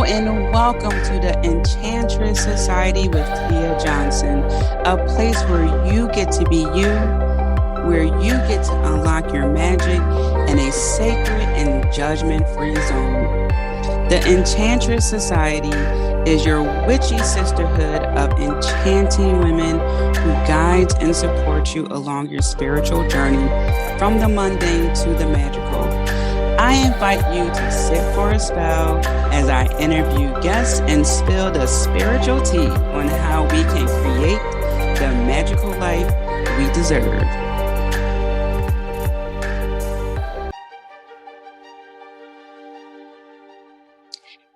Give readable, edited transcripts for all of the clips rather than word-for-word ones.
and welcome to the Enchantress Society with Tia Johnson, a place where you get to be you, where you get to unlock your magic in a sacred and judgment-free zone. The Enchantress Society is your witchy sisterhood of enchanting women who guides and supports you along your spiritual journey from the mundane to the magical. I invite you to sit for a spell as I interview guests and spill the spiritual tea on how we can create the magical life we deserve.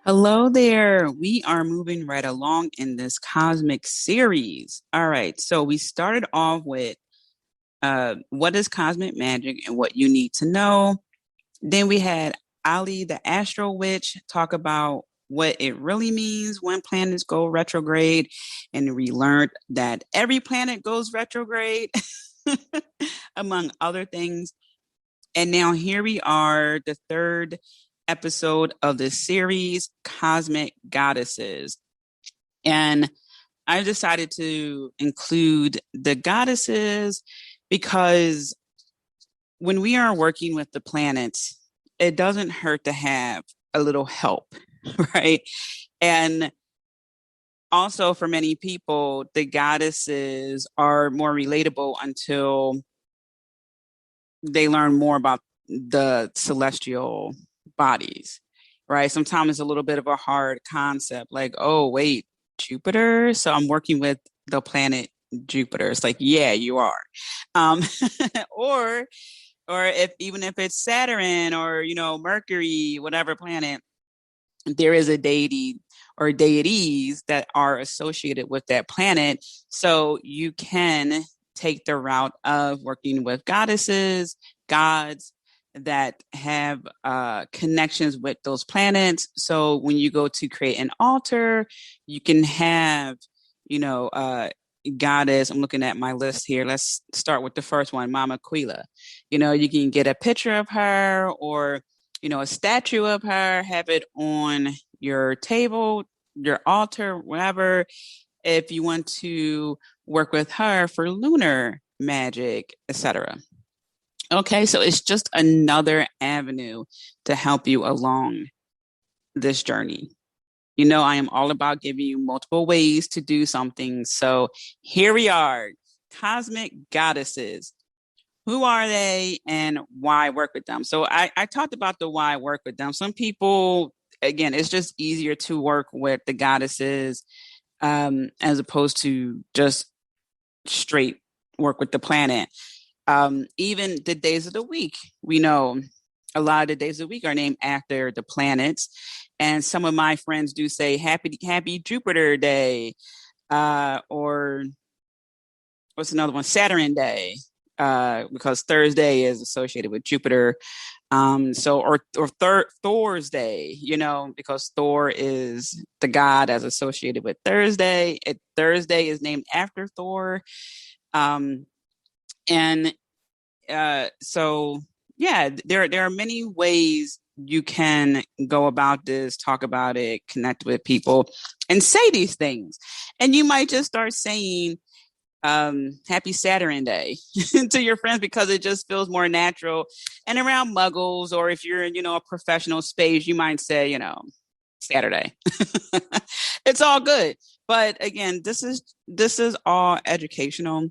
Hello there. We are moving right along in this cosmic series. All right. So we started off with what is cosmic magic and what you need to know. Then we had Ali, the Astro Witch, talk about what it really means when planets go retrograde. And we learned that every planet goes retrograde, among other things. And now here we are, the third episode of the series, Cosmic Goddesses. And I decided to include the goddesses because when we are working with the planets, it doesn't hurt to have a little help, right? And also for many people, the goddesses are more relatable until they learn more about the celestial bodies, right? Sometimes it's a little bit of a hard concept, like, oh, wait, Jupiter? So I'm working with the planet Jupiter. It's like, yeah, you are. Or if even if it's Saturn or, Mercury, whatever planet, there is a deity or deities that are associated with that planet. So you can take the route of working with goddesses, gods that have connections with those planets. So when you go to create an altar, you can have, goddess. I'm looking at my list here. Let's start with the first one, Mama Quila. You can get a picture of her or, a statue of her, have it on your table, your altar, whatever. If you want to work with her for lunar magic, etc. Okay, so it's just another avenue to help you along this journey. I am all about giving you multiple ways to do something. So here we are, cosmic goddesses. Who are they and why work with them? So I talked about the why work with them. Some people, again, it's just easier to work with the goddesses as opposed to just straight work with the planet. Even the days of the week, we know a lot of the days of the week are named after the planets. And some of my friends do say happy Jupiter Day, or what's another one? Saturn Day, because Thursday is associated with Jupiter. Or Thor's Day, because Thor is the god as associated with Thursday. Thursday is named after Thor. So yeah, there are many ways you can go about this, talk about it, connect with people, and say these things. And you might just start saying happy Saturn Day to your friends because it just feels more natural. And around muggles, or if you're in, a professional space, you might say, Saturday. It's all good. But again, this is all educational.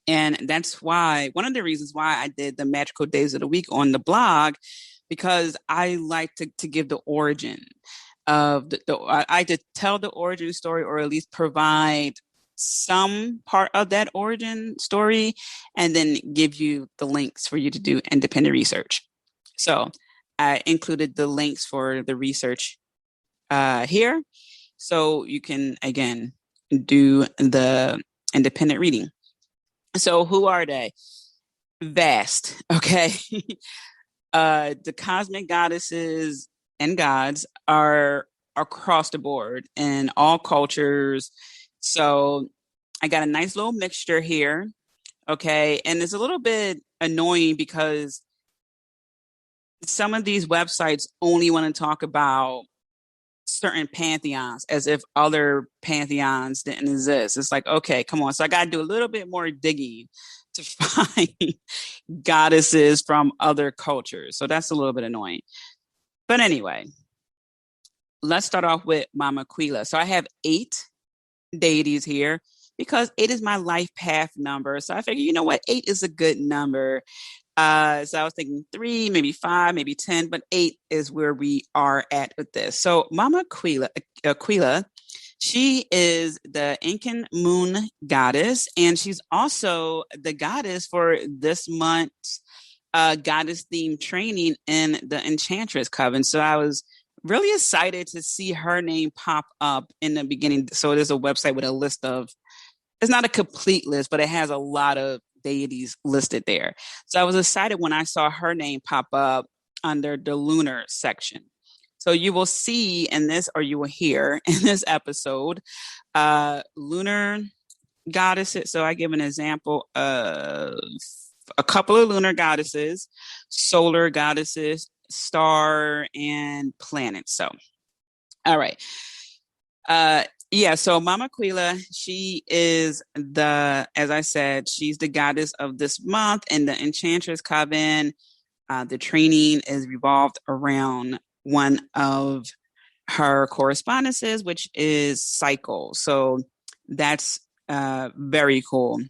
And that's why, one of the reasons why I did the magical days of the week on the blog, because I like to give the origin of I to tell the origin story, or at least provide some part of that origin story, and then give you the links for you to do independent research. So I included the links for the research here. So you can, again, do the independent reading. So who are they? Vast. Okay. The cosmic goddesses and gods are across the board in all cultures. So I got a nice little mixture here. Okay. And it's a little bit annoying because some of these websites only want to talk about certain pantheons as if other pantheons didn't exist. It's like, okay, come on. So I got to do a little bit more digging to find goddesses from other cultures. So that's a little bit annoying. But anyway, let's start off with Mama Quila. So I have 8 deities here because 8 is my life path number. So I figure, you know what? 8 is a good number. So I was thinking 3, maybe 5, maybe 10, but 8 is where we are at with this. So Mama Quila, she is the Incan moon goddess, and she's also the goddess for this month's goddess themed training in the Enchantress Coven. So I was really excited to see her name pop up in the beginning. So there's a website with a list of, it's not a complete list, but it has a lot of deities listed there. So I was excited when I saw her name pop up under the lunar section. So you will see in this, or you will hear in this episode, lunar goddesses. So I give an example of a couple of lunar goddesses, solar goddesses, star, and planet. So, all right. Yeah, so Mama Quila, she is as I said, she's the goddess of this month in the Enchantress Coven. The training is revolved around one of her correspondences, which is cycle. So that's very cool.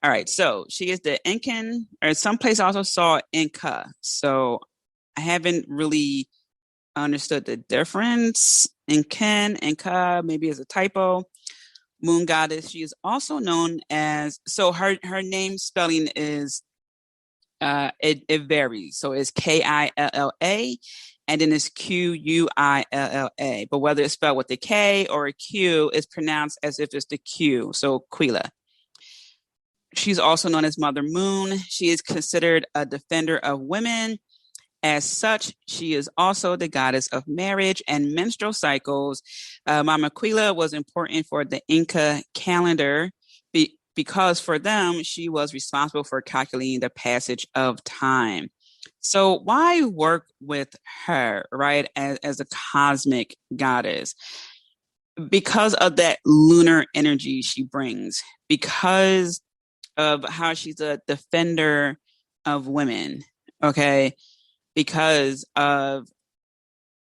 All right, so she is the Incan, or someplace I also saw Inca. So I haven't really understood the difference. Inca, maybe as a typo. Moon goddess. She is also known as, so her name spelling is, it varies. So it's Killa, and then it's Quilla. But whether it's spelled with a K or a Q, it's pronounced as if it's the Q. So Quila. She's also known as Mother Moon. She is considered a defender of women. As such, she is also the goddess of marriage and menstrual cycles. Mama Quila was important for the Inca calendar because for them, she was responsible for calculating the passage of time. So why work with her, right, as a cosmic goddess? Because of that lunar energy she brings, because of how she's a defender of women, okay? Because of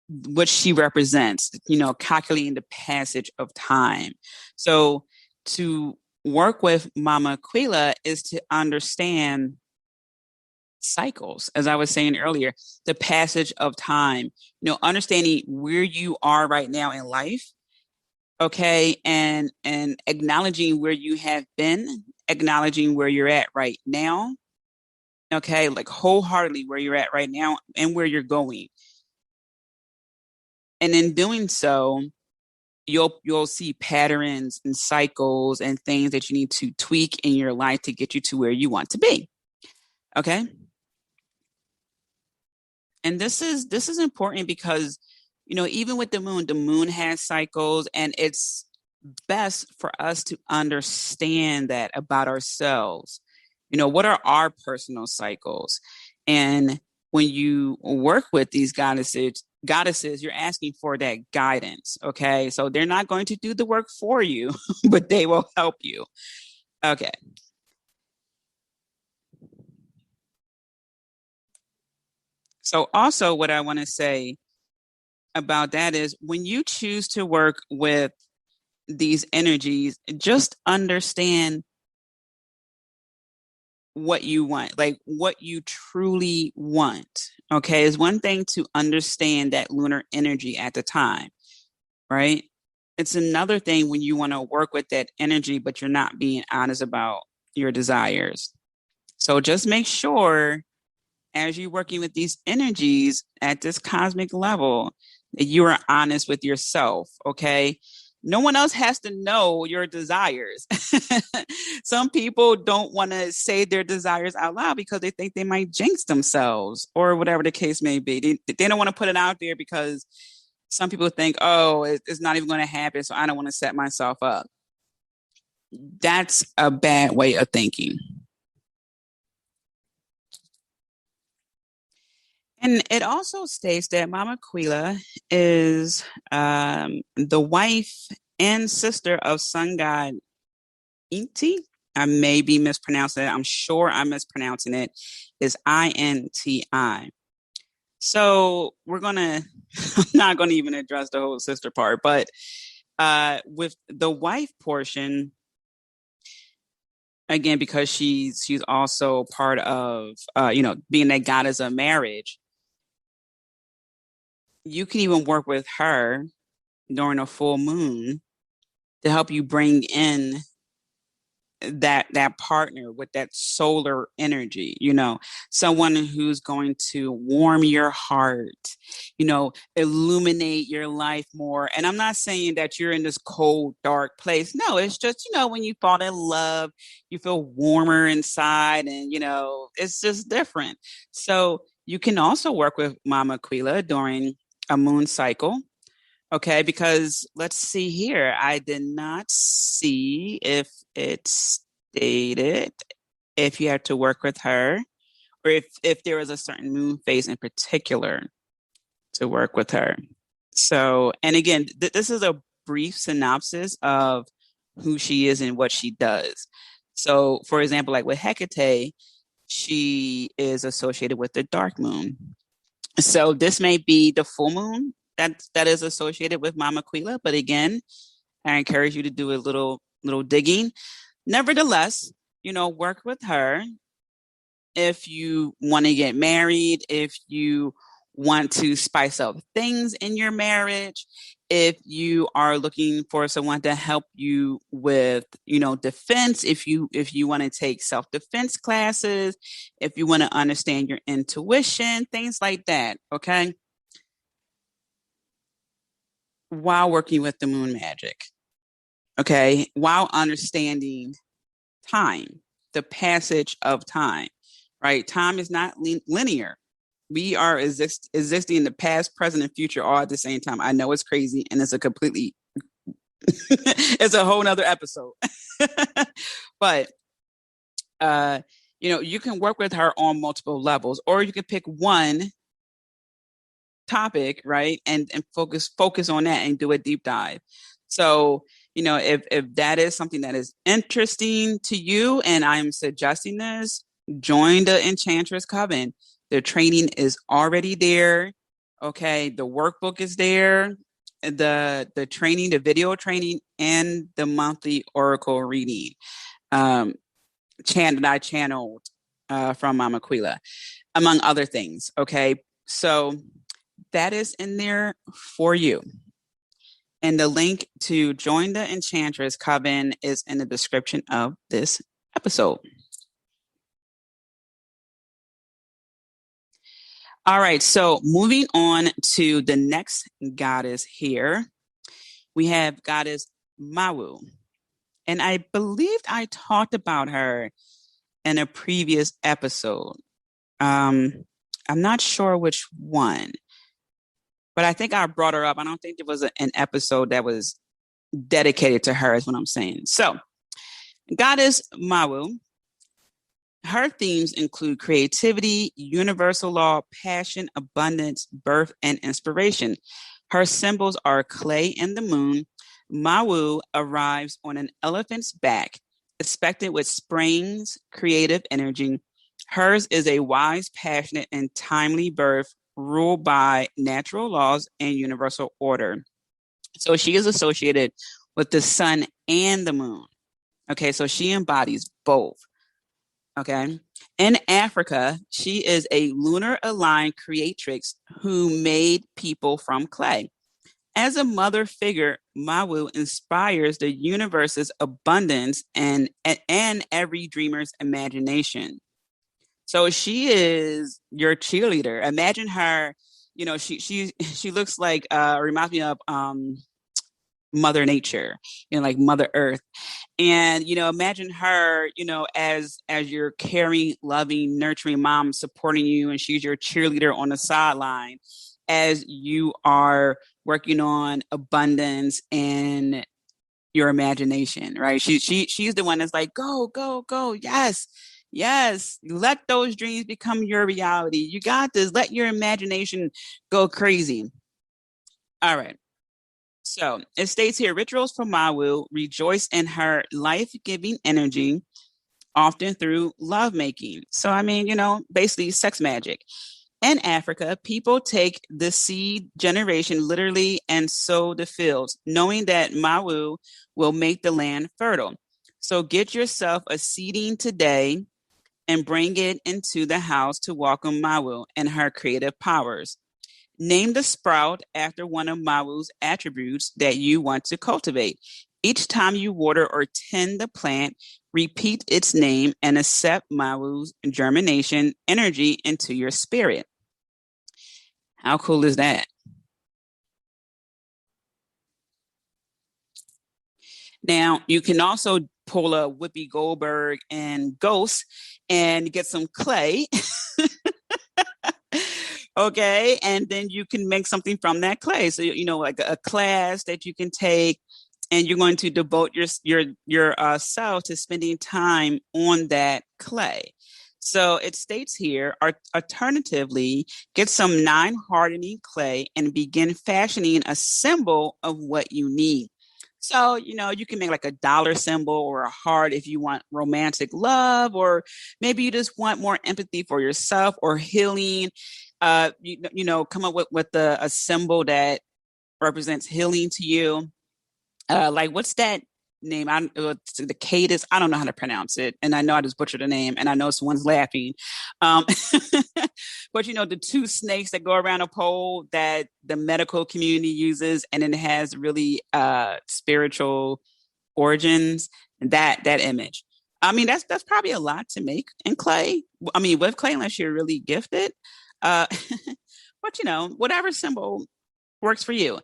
what she represents, calculating the passage of time. So to work with Mama Quila is to understand cycles, as I was saying earlier, the passage of time, understanding where you are right now in life, okay, and acknowledging where you have been, acknowledging where you're at right now, okay, like wholeheartedly where you're at right now and where you're going. And in doing so, you'll see patterns and cycles and things that you need to tweak in your life to get you to where you want to be. Okay? And this is important because, even with the moon has cycles, and it's best for us to understand that about ourselves. What are our personal cycles? And when you work with these goddesses, you're asking for that guidance. Okay. So they're not going to do the work for you, but they will help you. Okay. So also what I want to say about that is when you choose to work with these energies, just understand what you want, like what you truly want. Okay. Is one thing to understand that lunar energy at the time, right? It's another thing when you want to work with that energy, but you're not being honest about your desires. So just make sure as you're working with these energies at this cosmic level that you are honest with yourself. Okay. No one else has to know your desires. Some people don't want to say their desires out loud because they think they might jinx themselves or whatever the case may be. They don't want to put it out there because some people think, oh, it's not even going to happen, so I don't want to set myself up. That's a bad way of thinking. And it also states that Mama Aquila is the wife and sister of sun god Inti. I may be mispronouncing it. I'm sure I'm mispronouncing it. Is Inti. So we're gonna. I'm not gonna even address the whole sister part, but with the wife portion, again, because she's also part of being that goddess of marriage. You can even work with her during a full moon to help you bring in that partner with that solar energy, someone who's going to warm your heart, illuminate your life more. And I'm not saying that you're in this cold dark place. No, it's just, when you fall in love, you feel warmer inside, and it's just different. So you can also work with Mama Aquila during a moon cycle. Okay, because let's see here. I did not see if it stated if you had to work with her, or if there was a certain moon phase in particular to work with her. So, and again, this is a brief synopsis of who she is and what she does. So, for example, like with Hecate, she is associated with the dark moon. So this may be the full moon that is associated with Mama Aquila, but again, I encourage you to do a little digging. Nevertheless, work with her if you want to get married, if you want to spice up things in your marriage, if you are looking for someone to help you with, defense, if you want to take self-defense classes, if you want to understand your intuition, things like that, okay? While working with the moon magic, okay? While understanding time, the passage of time, right? Time is not linear. We are existing in the past, present, and future all at the same time. I know it's crazy, and it's a completely, it's a whole nother episode. But, you can work with her on multiple levels, or you can pick one topic, right? And focus on that and do a deep dive. So, if that is something that is interesting to you, and I'm suggesting this, join the Enchantress Coven. The training is already there. Okay. The workbook is there. The training, the video training, and the monthly oracle reading that I channeled from Mama Aquila, among other things. Okay. So that is in there for you. And the link to join the Enchantress Coven is in the description of this episode. All right, so moving on to the next goddess here, we have goddess Mawu. And I believed I talked about her in a previous episode. I'm not sure which one, but I think I brought her up. I don't think there was an episode that was dedicated to her, is what I'm saying. So, goddess Mawu, her themes include creativity, universal law, passion, abundance, birth, and inspiration. Her symbols are clay and the moon. Mawu arrives on an elephant's back, expected with springs, creative energy. Hers is a wise, passionate, and timely birth ruled by natural laws and universal order. So she is associated with the sun and the moon. Okay, so she embodies both. Okay. In Africa, she is a lunar aligned creatrix who made people from clay. As a mother figure, Mawu inspires the universe's abundance and every dreamer's imagination. So she is your cheerleader. Imagine her, she looks like reminds me of Mother Nature, like Mother Earth. And imagine her, as your caring, loving, nurturing mom supporting you, and she's your cheerleader on the sideline as you are working on abundance and your imagination, right? She's the one that's like, go, go, go, yes, Yes, let those dreams become your reality. You got this. Let your imagination go crazy. All right. So it states here rituals for Mawu rejoice in her life giving energy, often through lovemaking. So, I mean, basically sex magic. In Africa, people take the seed generation literally and sow the fields, knowing that Mawu will make the land fertile. So get yourself a seeding today and bring it into the house to welcome Mawu and her creative powers. Name the sprout after one of Mawu's attributes that you want to cultivate. Each time you water or tend the plant, repeat its name and accept Mawu's germination energy into your spirit. How cool is that? Now, you can also pull a Whoopi Goldberg and Ghost and get some clay. Okay. And then you can make something from that clay. So, like a class that you can take, and you're going to devote your self to spending time on that clay. So it states here, alternatively, get some non-hardening clay and begin fashioning a symbol of what you need. So, you can make like a dollar symbol or a heart if you want romantic love, or maybe you just want more empathy for yourself or healing. Come up with a symbol that represents healing to you. Like what's that name? The Cadus. I don't know how to pronounce it, and I know I just butchered the name, and I know someone's laughing. Um, but the two snakes that go around a pole that the medical community uses, and it has really spiritual origins. That image. I mean, that's probably a lot to make in clay. I mean, with clay, unless you're really gifted. Uh, but whatever symbol works for you.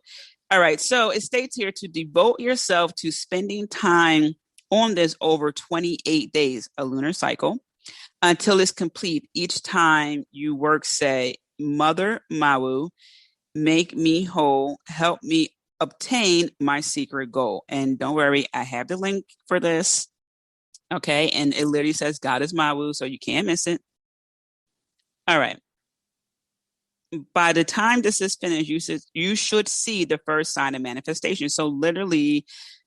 All right. So it states here to devote yourself to spending time on this over 28 days, a lunar cycle, until it's complete. Each time you work, say, Mother Mawu, make me whole, help me obtain my secret goal. And don't worry, I have the link for this. Okay. And it literally says God is Mawu, so you can't miss it. All right. By the time this is finished, you should see the first sign of manifestation. So literally,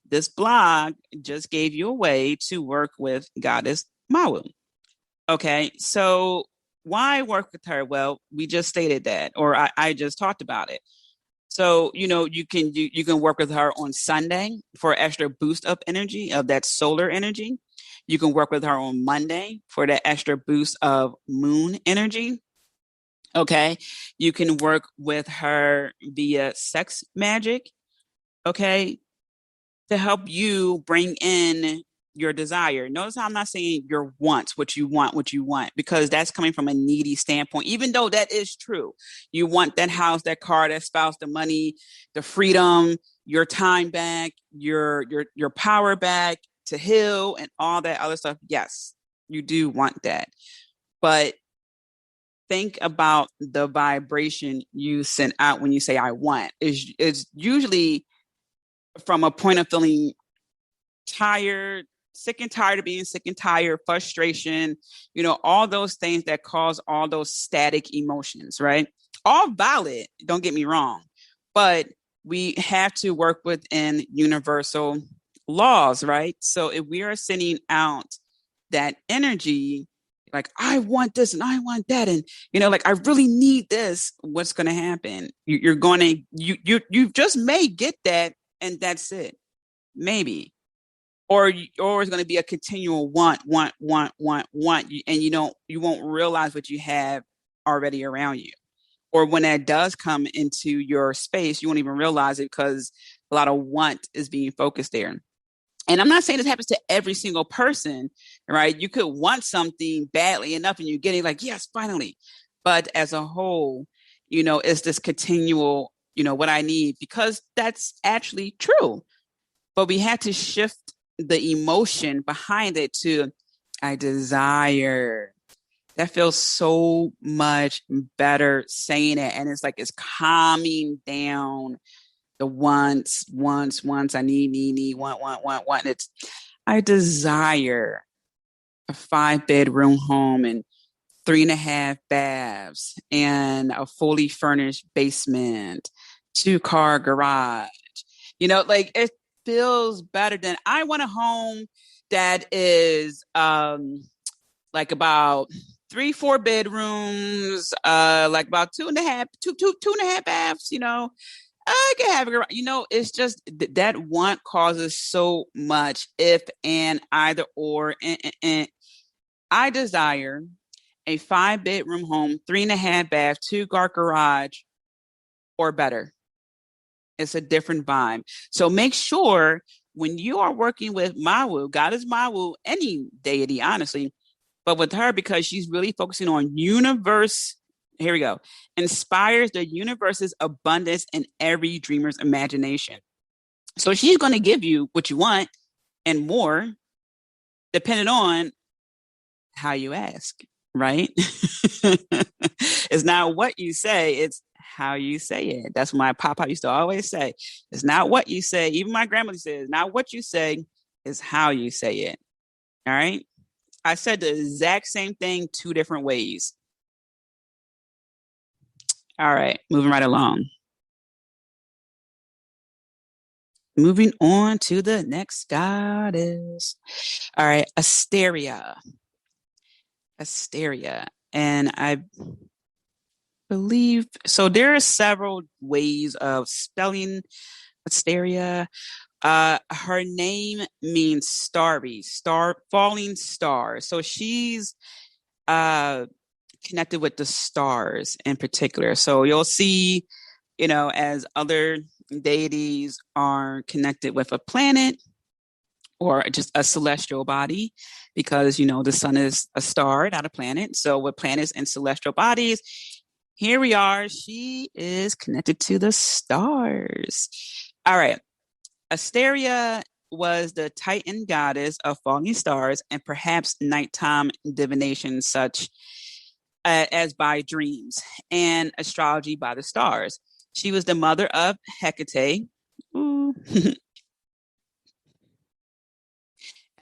this blog just gave you a way to work with Goddess Mawu. Okay, so why work with her? Well, we just stated that, or I just talked about it. So you can work with her on Sunday for extra boost of energy of that solar energy. You can work with her on Monday for the extra boost of moon energy. Okay. You can work with her via sex magic. Okay. To help you bring in your desire. Notice how I'm not saying your wants, what you want, because that's coming from a needy standpoint, even though that is true. You want that house, that car, that spouse, the money, the freedom, your time back, your power back to heal and all that other stuff. Yes, you do want that. But think about the vibration you send out when you say I want. Is usually from a point of feeling tired, sick and tired of being sick and tired, frustration, all those things that cause all those static emotions, right? All valid, don't get me wrong. But we have to work within universal laws, right? So if we are sending out that energy, like I want this and I want that, and like I really need this, what's going to happen? You're going to you just may get that, and that's it, maybe. Or it's going to be a continual want, and you won't realize what you have already around you. Or when that does come into your space, you won't even realize it because a lot of want is being focused there. And I'm not saying this happens to every single person, right? You could want something badly enough and you're getting like, yes, finally. But as a whole, it's this continual, what I need, because that's actually true. But we had to shift the emotion behind it to I desire. That feels so much better saying it. And it's like it's calming down the wants, I need, want. It's I desire. a 5 bedroom home and 3.5 baths and a fully furnished basement, 2 car garage. Like it feels better than I want a home that is like about 3, 4 bedrooms, like about 2.5 baths, I can have a garage. It's just that want causes so much if and either or. And I desire a 5 bedroom home, 3.5 bath, 2 car garage, or better. It's a different vibe. So make sure when you are working with Mawu, God is Mawu, any deity, honestly, but with her, because she's really focusing on universe. Here we go. Inspires the universe's abundance in every dreamer's imagination. So she's going to give you what you want and more, depending on how you ask, right? It's not what you say, it's how you say it. That's what my papa used to always say. It's not what you say. Even my grandmother says, not what you say, it's how you say it. All right. I said the exact same thing 2 different ways. All right. Moving right along. Moving on to the next goddess. All right. Asteria. Asteria. And I believe so. There are several ways of spelling Asteria. Her name means starry, star, falling star. So she's uh connected with the stars in particular. So you'll see, as other deities are connected with a planet or just a celestial body, because the sun is a star, not a planet. So with planets and celestial bodies, here we are. She is connected to the stars. All right. Asteria was the Titan goddess of falling stars and perhaps nighttime divination, such as by dreams, and astrology by the stars. She was the mother of Hecate. And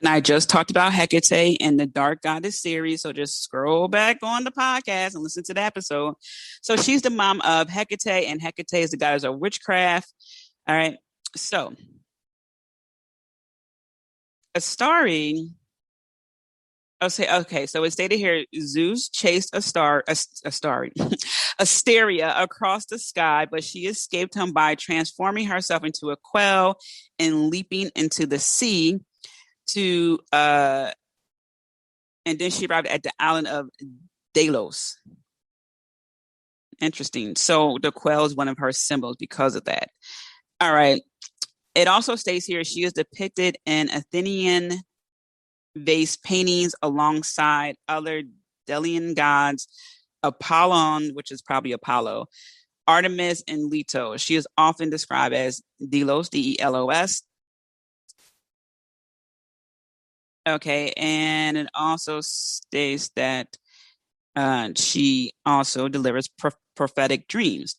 I just talked about Hecate in the Dark Goddess series. So just scroll back on the podcast and listen to the episode. So she's the mom of Hecate, and Hecate is the goddess of witchcraft. All right. So Astari. Okay. So it stated here, Zeus chased Asteria across the sky, but she escaped him by transforming herself into a quail and leaping into the sea to and then she arrived at the island of Delos. Interesting. So the quail is one of her symbols because of that. All right. It also states here she is depicted in Athenian vase paintings alongside other Delian gods, Apollon, which is probably Apollo, Artemis, and Leto. She is often described as Delos, Delos. Okay, and it also states that she also delivers prophetic dreams.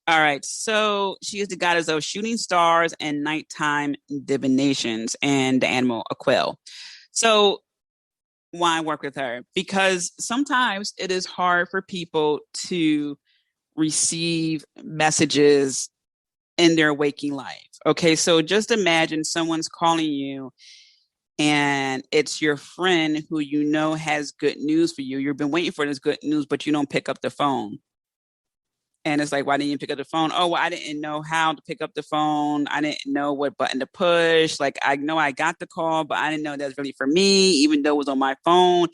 All right, so she is the goddess of shooting stars and nighttime divinations, and the animal a quail. So why work with her? Because sometimes it is hard for people to receive messages in their waking life. Okay, so just imagine someone's calling you and it's your friend who has good news for you. You've been waiting for this good news, but you don't pick up the phone. And it's like, why didn't you pick up the phone? Oh, well, I didn't know how to pick up the phone. I didn't know what button to push. Like, I know I got the call, but I didn't know that was really for me, even though it was on my phone.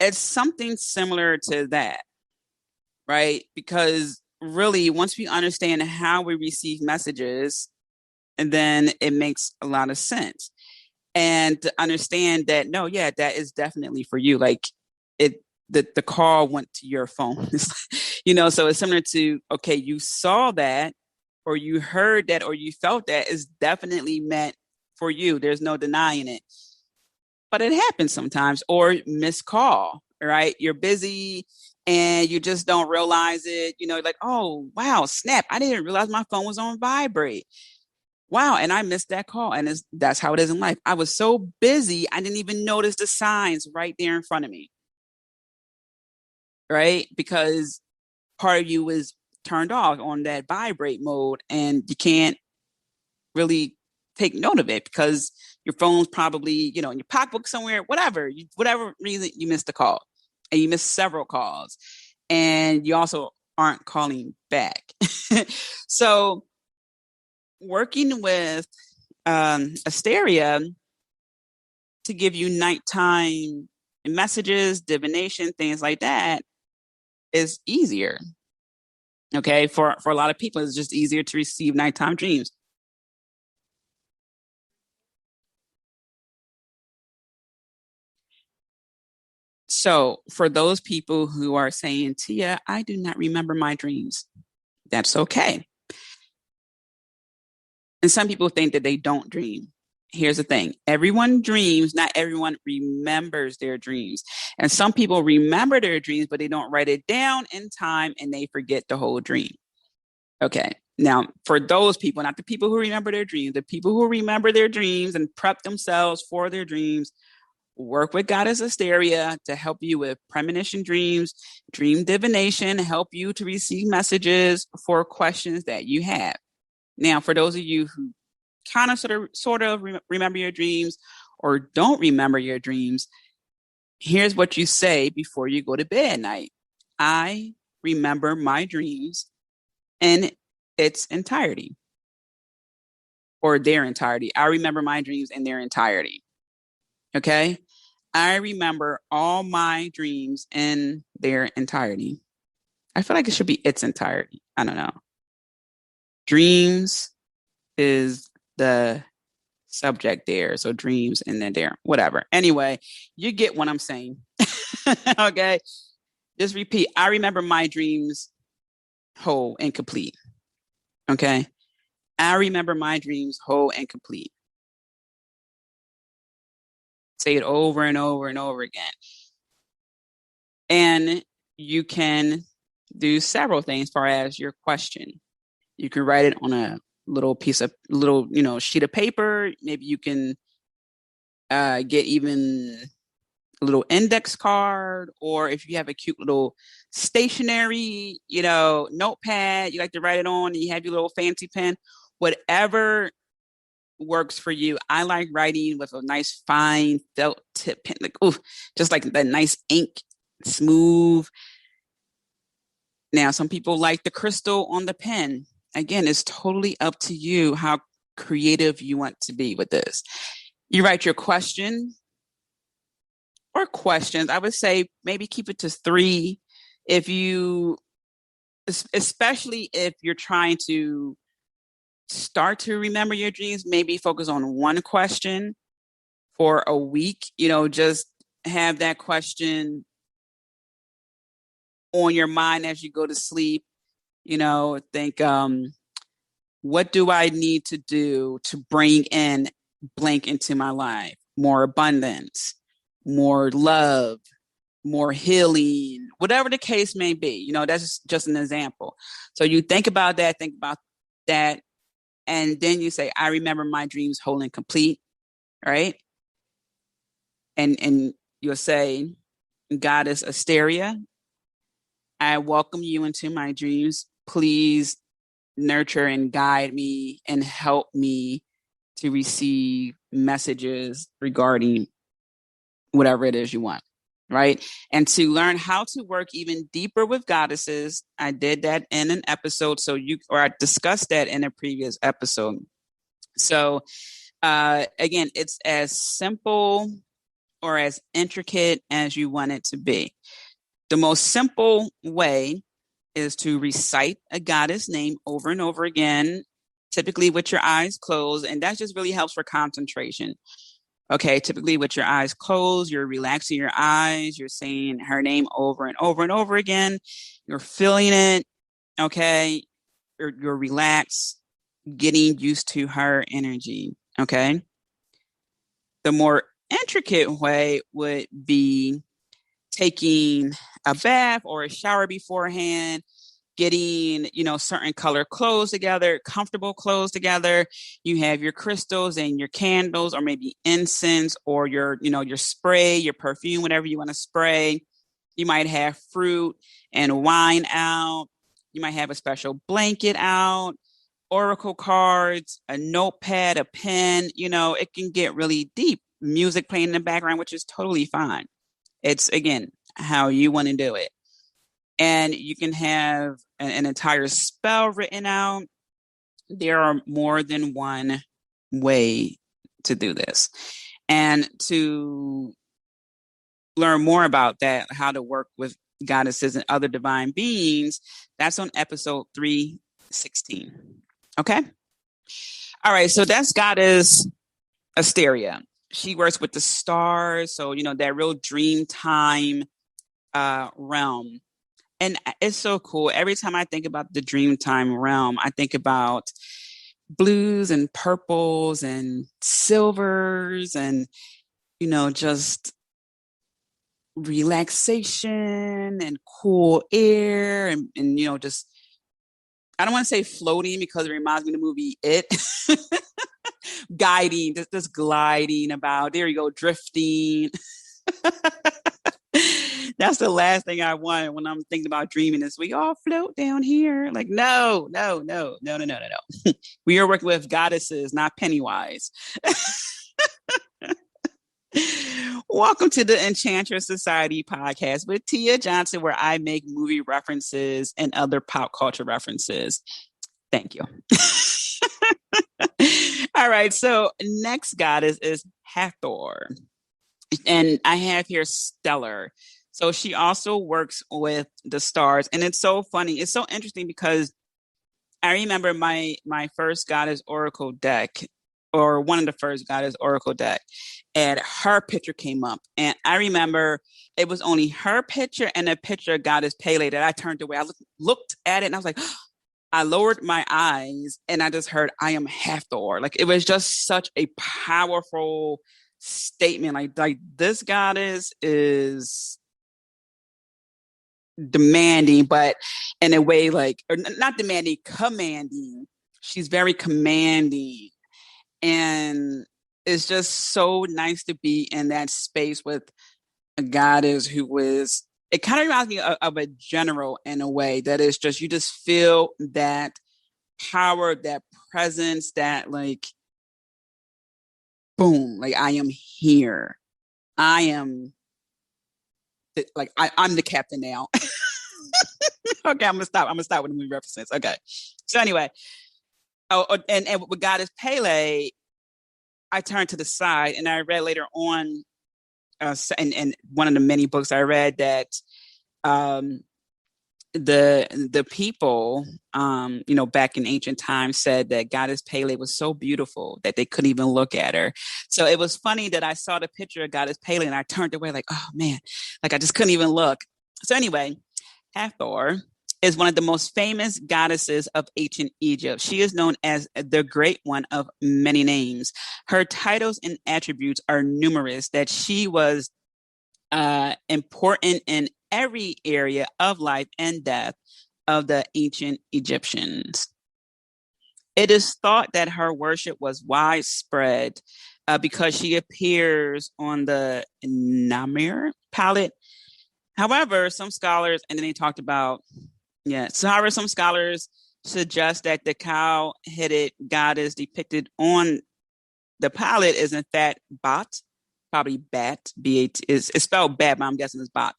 It's something similar to that, right? Because really, once we understand how we receive messages, and then it makes a lot of sense. And to understand that, no, yeah, that is definitely for you. Like the call went to your phone, so it's similar to, okay, you saw that or you heard that or you felt that is definitely meant for you. There's no denying it. But it happens sometimes, or missed call, right? You're busy and you just don't realize it, like, oh, wow, snap. I didn't realize my phone was on vibrate. wow, and I missed that call. And that's how it is in life. I was so busy, I didn't even notice the signs right there in front of me, right? Because part of you was turned off on that vibrate mode, and you can't really take note of it because your phone's probably, in your pocketbook somewhere, whatever reason you missed a call, and you missed several calls, and you also aren't calling back. So working with Asteria to give you nighttime messages, divination, things like that is easier. Okay. For a lot of people, it's just easier to receive nighttime dreams. So for those people who are saying, Tia, I do not remember my dreams, that's okay. And some people think that they don't dream. Here's the thing. Everyone dreams, not everyone remembers their dreams. And some people remember their dreams, but they don't write it down in time and they forget the whole dream. Okay. Now, for those people, not the people who remember their dreams, the people who remember their dreams and prep themselves for their dreams, work with Goddess Asteria to help you with premonition dreams, dream divination, help you to receive messages for questions that you have. Now, for those of you who kind of sort of remember your dreams or don't remember your dreams, here's what you say before you go to bed at night. I remember my dreams in its entirety, or their entirety. I remember my dreams in their entirety. Okay. I remember all my dreams in their entirety. I feel like it should be its entirety. I don't know. Dreams is the subject there. So dreams and then there, whatever. Anyway, you get what I'm saying. Okay. Just repeat. I remember my dreams whole and complete. Okay. I remember my dreams whole and complete. Say it over and over and over again. And you can do several things as far as your question. You can write it on a little sheet of paper. Maybe you can get even a little index card, or if you have a cute little stationery, notepad you like to write it on, and you have your little fancy pen, whatever works for you. I like writing with a nice fine felt tip pen, like just like that nice ink, smooth. Now, some people like the crystal on the pen. Again, it's totally up to you how creative you want to be with this. You write your question or questions. I would say maybe keep it to 3. If you, especially if you're trying to start to remember your dreams, maybe focus on one question for a week. Just have that question on your mind as you go to sleep. Think, what do I need to do to bring in blank into my life? More abundance, more love, more healing, whatever the case may be. That's just an example. So you think about that, and then you say, I remember my dreams whole and complete, right? And you'll say, Goddess Asteria, I welcome you into my dreams. Please nurture and guide me and help me to receive messages regarding whatever it is you want, right? And to learn how to work even deeper with goddesses. I did that in an episode. I discussed that in a previous episode. So again, it's as simple or as intricate as you want it to be. The most simple way is to recite a goddess name over and over again, typically with your eyes closed. And that just really helps for concentration. Okay, typically with your eyes closed, you're relaxing your eyes, you're saying her name over and over and over again. You're feeling it, okay? You're relaxed, getting used to her energy, okay? The more intricate way would be taking a bath or a shower beforehand, getting, certain color clothes together, comfortable clothes together. You have your crystals and your candles, or maybe incense, or your spray, your perfume, whatever you want to spray. You might have fruit and wine out. You might have a special blanket out, oracle cards, a notepad, a pen. It can get really deep. Music playing in the background, which is totally fine. It's, again, how you want to do it. And you can have an entire spell written out. There are more than one way to do this. And to learn more about that, how to work with goddesses and other divine beings, that's on episode 316. Okay? All right, so that's goddess Asteria. She works with the stars, so that real dream time realm. And it's so cool. Every time I think about the Dreamtime realm, I think about blues and purples and silvers and, just relaxation and cool air and just, I don't want to say floating because it reminds me of the movie It. Guiding, just gliding about. There you go, drifting. That's the last thing I want when I'm thinking about dreaming is we all float down here. Like, no. We are working with goddesses, not Pennywise. Welcome to the Enchantress Society podcast with Tia Johnson, where I make movie references and other pop culture references. Thank you. All right. So next goddess is Hathor. And I have here Stellar. So she also works with the stars. And it's so funny. It's so interesting because I remember my first Goddess Oracle deck, or one of the first Goddess Oracle deck, and her picture came up. And I remember it was only her picture and a picture of Goddess Pele that I turned away. I looked at it and I was like, I lowered my eyes and I just heard, I am Hathor. Like, it was just such a powerful statement. Like this goddess is demanding, but in a way, like, or not demanding, commanding. She's very commanding. And it's just so nice to be in that space with a goddess who is, it kind of reminds me of a general in a way that is just, you just feel that power, that presence, that like, boom, like I am here. I am like, I'm the captain now. Okay, I'm gonna stop with the movie references. Okay. So anyway, and with Goddess Pele, I turned to the side and I read later on, in one of the many books I read that the people, back in ancient times said that Goddess Pele was so beautiful that they couldn't even look at her. So it was funny that I saw the picture of Goddess Pele and I turned away like, oh man, like I just couldn't even look. So anyway, Hathor is one of the most famous goddesses of ancient Egypt. She is known as the Great One of many names. Her titles and attributes are numerous, that she was important in every area of life and death of the ancient Egyptians. It is thought that her worship was widespread because she appears on the Namir palette. However, some scholars, and then they talked about, however, some scholars suggest that the cow-headed goddess depicted on the palette is in fact Bat, probably Bat, B-A-T, is spelled Bat, but I'm guessing it's Bat,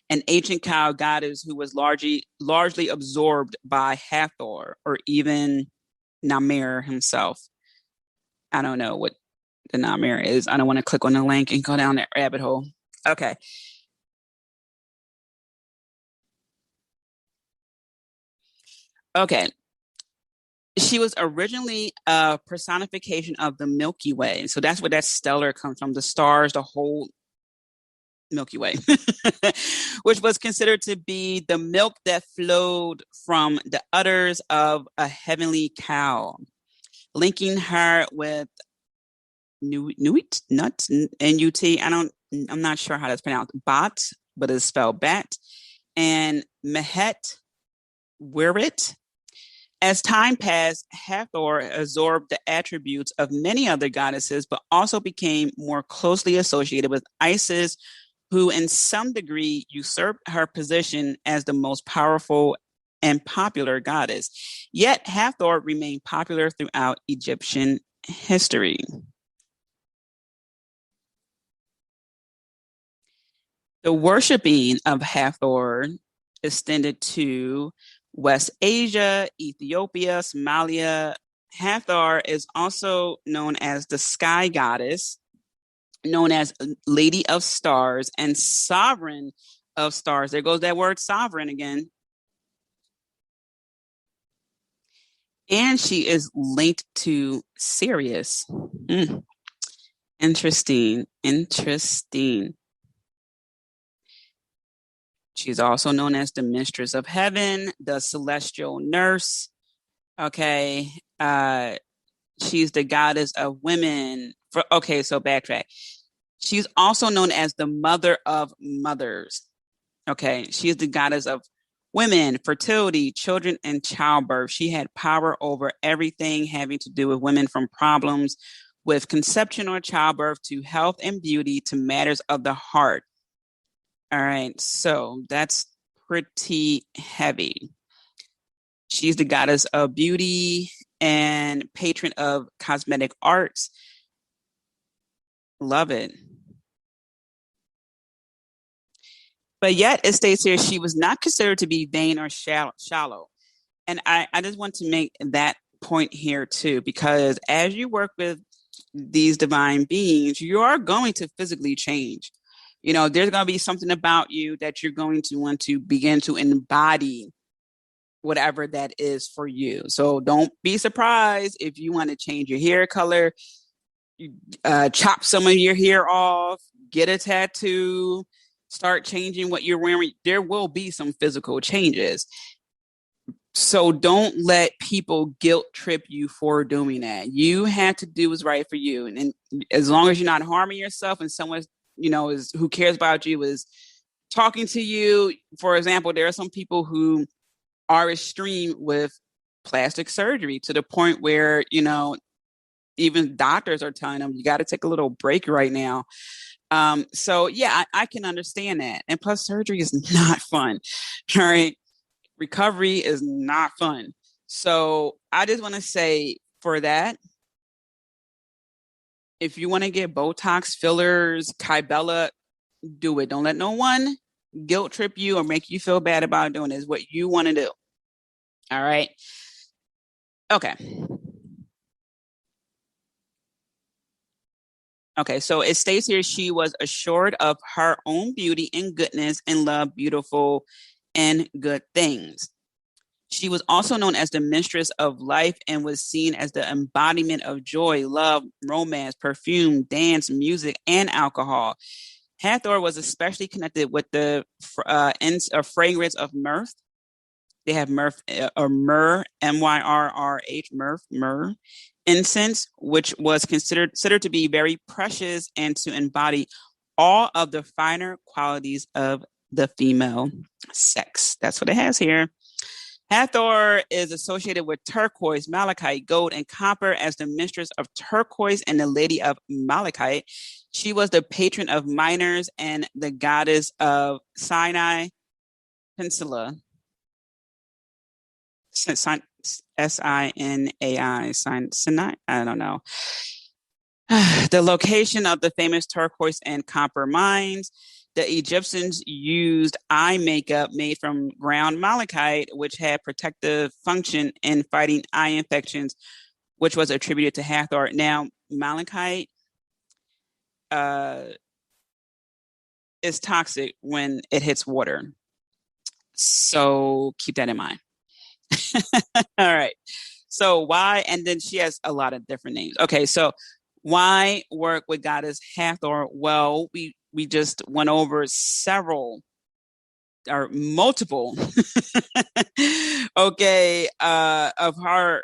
an ancient cow goddess who was largely absorbed by Hathor, or even Namir himself. I don't know what the Namir is. I don't want to click on the link and go down that rabbit hole. Okay. Okay. She was originally a personification of the Milky Way. So that's where that stellar comes from, the stars, the whole Milky Way, which was considered to be the milk that flowed from the udders of a heavenly cow, linking her with Nuit, Nut, N-U-T. I'm not sure how that's pronounced. Bat, but it's spelled Bat. And Mehet, Wirit. As time passed, Hathor absorbed the attributes of many other goddesses, but also became more closely associated with Isis, who in some degree usurped her position as the most powerful and popular goddess. Yet Hathor remained popular throughout Egyptian history. The worshipping of Hathor extended to West Asia, Ethiopia, Somalia. Hathor is also known as the sky goddess, known as Lady of Stars, and Sovereign of Stars. There goes that word sovereign again. And she is linked to Sirius. Interesting. Interesting. She's also known as the Mistress of Heaven, the Celestial Nurse. Okay. She's the goddess of women. So backtrack. She's also known as the Mother of Mothers. Okay. She is the goddess of women, fertility, children, and childbirth. She had power over everything having to do with women, from problems with conception or childbirth to health and beauty to matters of the heart. All right, so that's pretty heavy. She's the goddess of beauty and patron of cosmetic arts. Love it. But yet it states here she was not considered to be vain or shallow. And I just want to make that point here too, because as you work with these divine beings, you are going to physically change. There's going to be something about you that you're going to want to begin to embody, whatever that is for you. So don't be surprised if you want to change your hair color, chop some of your hair off, get a tattoo, start changing what you're wearing. There will be some physical changes. So don't let people guilt trip you for doing that. You have to do what's right for you. And as long as you're not harming yourself and someone, is who cares about you is talking to you. For example, there are some people who are extreme with plastic surgery to the point where, even doctors are telling them, you got to take a little break right now. So yeah, I can understand that. And plus surgery is not fun. All right. Recovery is not fun. So I just want to say for that, if you want to get Botox, fillers, Kybella, do it. Don't let no one guilt trip you or make you feel bad about doing this. What you want to do. All right. Okay. Okay, so it states here she was assured of her own beauty and goodness and loved beautiful and good things. She was also known as the mistress of life and was seen as the embodiment of joy, love, romance, perfume, dance, music, and alcohol. Hathor was especially connected with the fragrance of mirth. They have mirth or myrrh, myrrh, myrrh, incense, which was considered to be very precious and to embody all of the finer qualities of the female sex. That's what it has here. Hathor is associated with turquoise, malachite, gold, and copper as the mistress of turquoise and the lady of malachite. She was the patron of miners and the goddess of Sinai Peninsula. Sinai, Sinai, I don't know. The location of the famous turquoise and copper mines. The Egyptians used eye makeup made from ground malachite, which had protective function in fighting eye infections, which was attributed to Hathor. Now, malachite is toxic when it hits water. So keep that in mind. All right. So why? And then she has a lot of different names. Okay. So why work with goddess Hathor? Well, we just went over several or multiple okay of her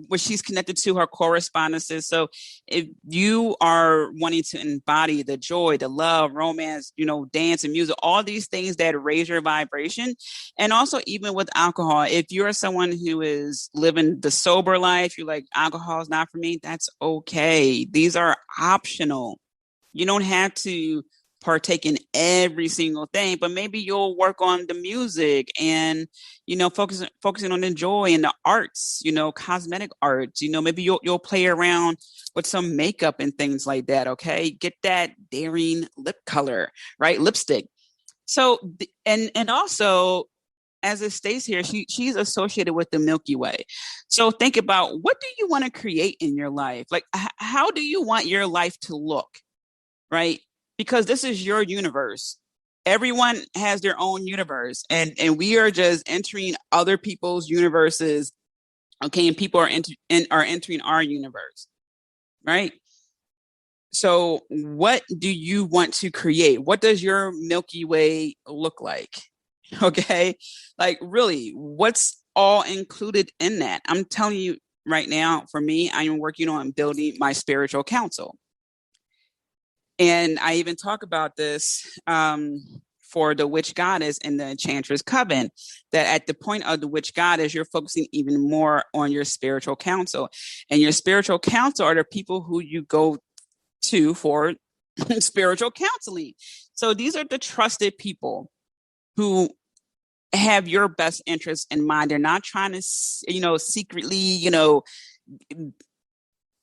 what she's connected to, her correspondences. So if you are wanting to embody the joy, the love, romance, dance and music, all these things that raise your vibration. And also even with alcohol, if you're someone who is living the sober life, you're like, alcohol is not for me, that's okay. These are optional. You don't have to partake in every single thing, but maybe you'll work on the music and, focusing on the joy and the arts, cosmetic arts, maybe you'll play around with some makeup and things like that. Okay. Get that daring lip color, right? Lipstick. So, and also, as it states here, she's associated with the Milky Way. So think about, what do you want to create in your life? Like, how do you want your life to look? Right? Because this is your universe. Everyone has their own universe, and we are just entering other people's universes. Okay, and people are entering our universe, right? So, what do you want to create? What does your Milky Way look like? Okay, like really, what's all included in that? I'm telling you right now. For me, I am working on building my spiritual council. And I even talk about this for the witch goddess in the Enchantress Coven, that at the point of the witch goddess, you're focusing even more on your spiritual council. And your spiritual council are the people who you go to for spiritual counseling. So these are the trusted people who have your best interests in mind. They're not trying to, secretly,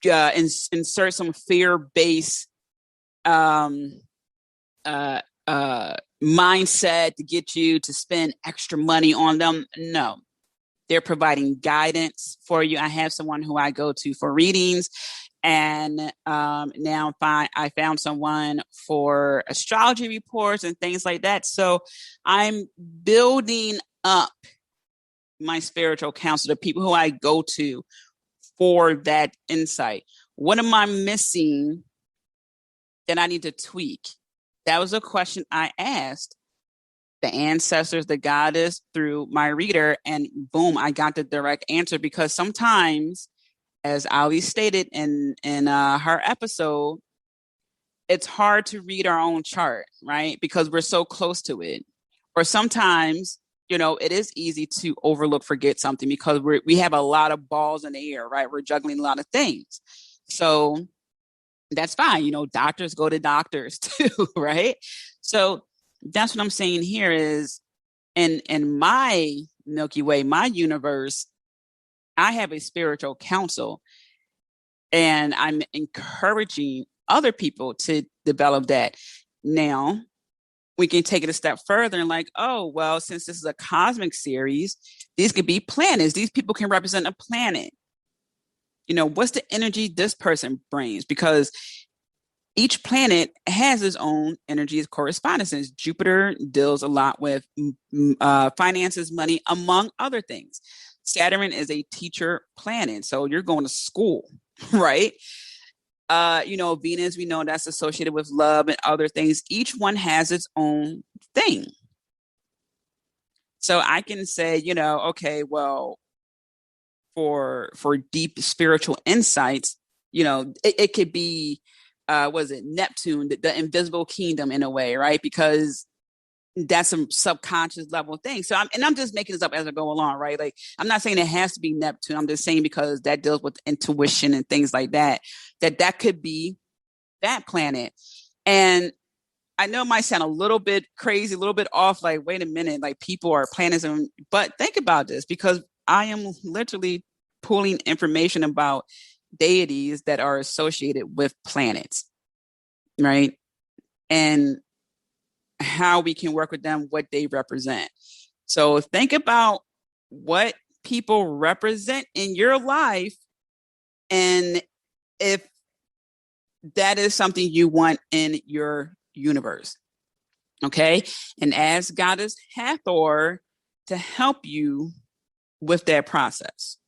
insert some fear-based mindset to get you to spend extra money on them. No, they're providing guidance for you. I have someone who I go to for readings, and now I found someone for astrology reports and things like that. So I'm building up my spiritual counsel, the people who I go to for that insight. What am I missing that I need to tweak? That was a question I asked the ancestors, the goddess, through my reader, and boom, I got the direct answer. Because sometimes, as Ali stated in her episode, it's hard to read our own chart, right? Because we're so close to it. Or sometimes, it is easy to overlook, forget something, because we have a lot of balls in the air, right? We're juggling a lot of things. So that's fine. Doctors go to doctors too, right? So that's what I'm saying here is, in my Milky Way, my universe, I have a spiritual council, and I'm encouraging other people to develop that. Now, we can take it a step further and like, oh, well, since this is a cosmic series, these could be planets. These people can represent a planet. What's the energy this person brings? Because each planet has its own energy correspondences. Jupiter deals a lot with finances, money, among other things. Saturn is a teacher planet, so you're going to school, right? Venus, we know that's associated with love and other things. Each one has its own thing. So I can say, okay, well, for deep spiritual insights, it could be was it Neptune, the invisible kingdom, in a way, right? Because that's some subconscious level thing. So I'm just making this up as I go along, right? Like, I'm not saying it has to be Neptune. I'm just saying, because that deals with intuition and things like that, that could be that planet. And I know it might sound a little bit crazy, a little bit off, like, wait a minute, like people are planets. But think about this, because I am literally pulling information about deities that are associated with planets, right? And how we can work with them, what they represent. So think about what people represent in your life, and if that is something you want in your universe. Okay. And ask Goddess Hathor to help you with that process.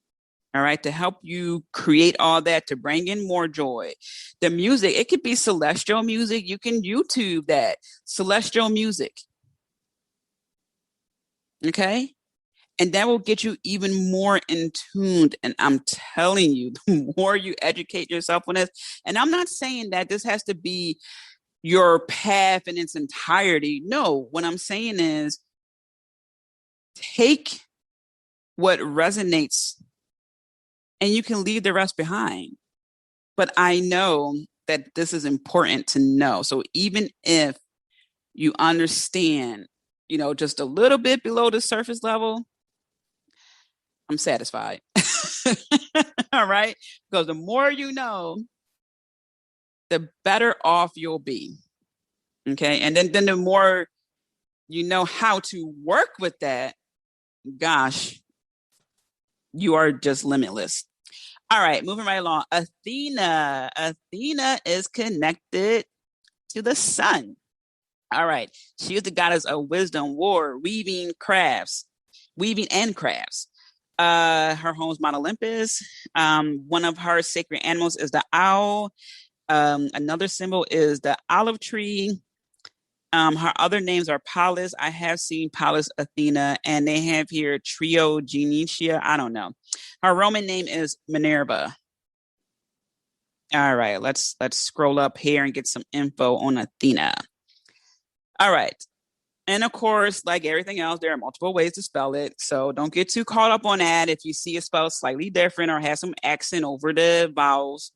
All right. To help you create all that, to bring in more joy. The music, it could be celestial music. You can YouTube that celestial music. Okay. And that will get you even more in tuned. And I'm telling you, the more you educate yourself on this, and I'm not saying that this has to be your path in its entirety. No, what I'm saying is take what resonates and you can leave the rest behind. But I know that this is important to know. So even if you understand, just a little bit below the surface level, I'm satisfied. All right. Because the more you know, the better off you'll be. Okay. And then the more you know how to work with that, gosh, you are just limitless. All right, moving right along. Athena. Athena is connected to the sun. All right. She is the goddess of wisdom, war, weaving and crafts. Her home is Mount Olympus. One of her sacred animals is the owl. Another symbol is the olive tree. Her other names are Pallas. I have seen Pallas Athena, and they have here Trio Genetia. I don't know. Her Roman name is Minerva. All right, let's scroll up here and get some info on Athena. All right. And of course, like everything else, there are multiple ways to spell it. So don't get too caught up on that. If you see it spelled slightly different or has some accent over the vowels.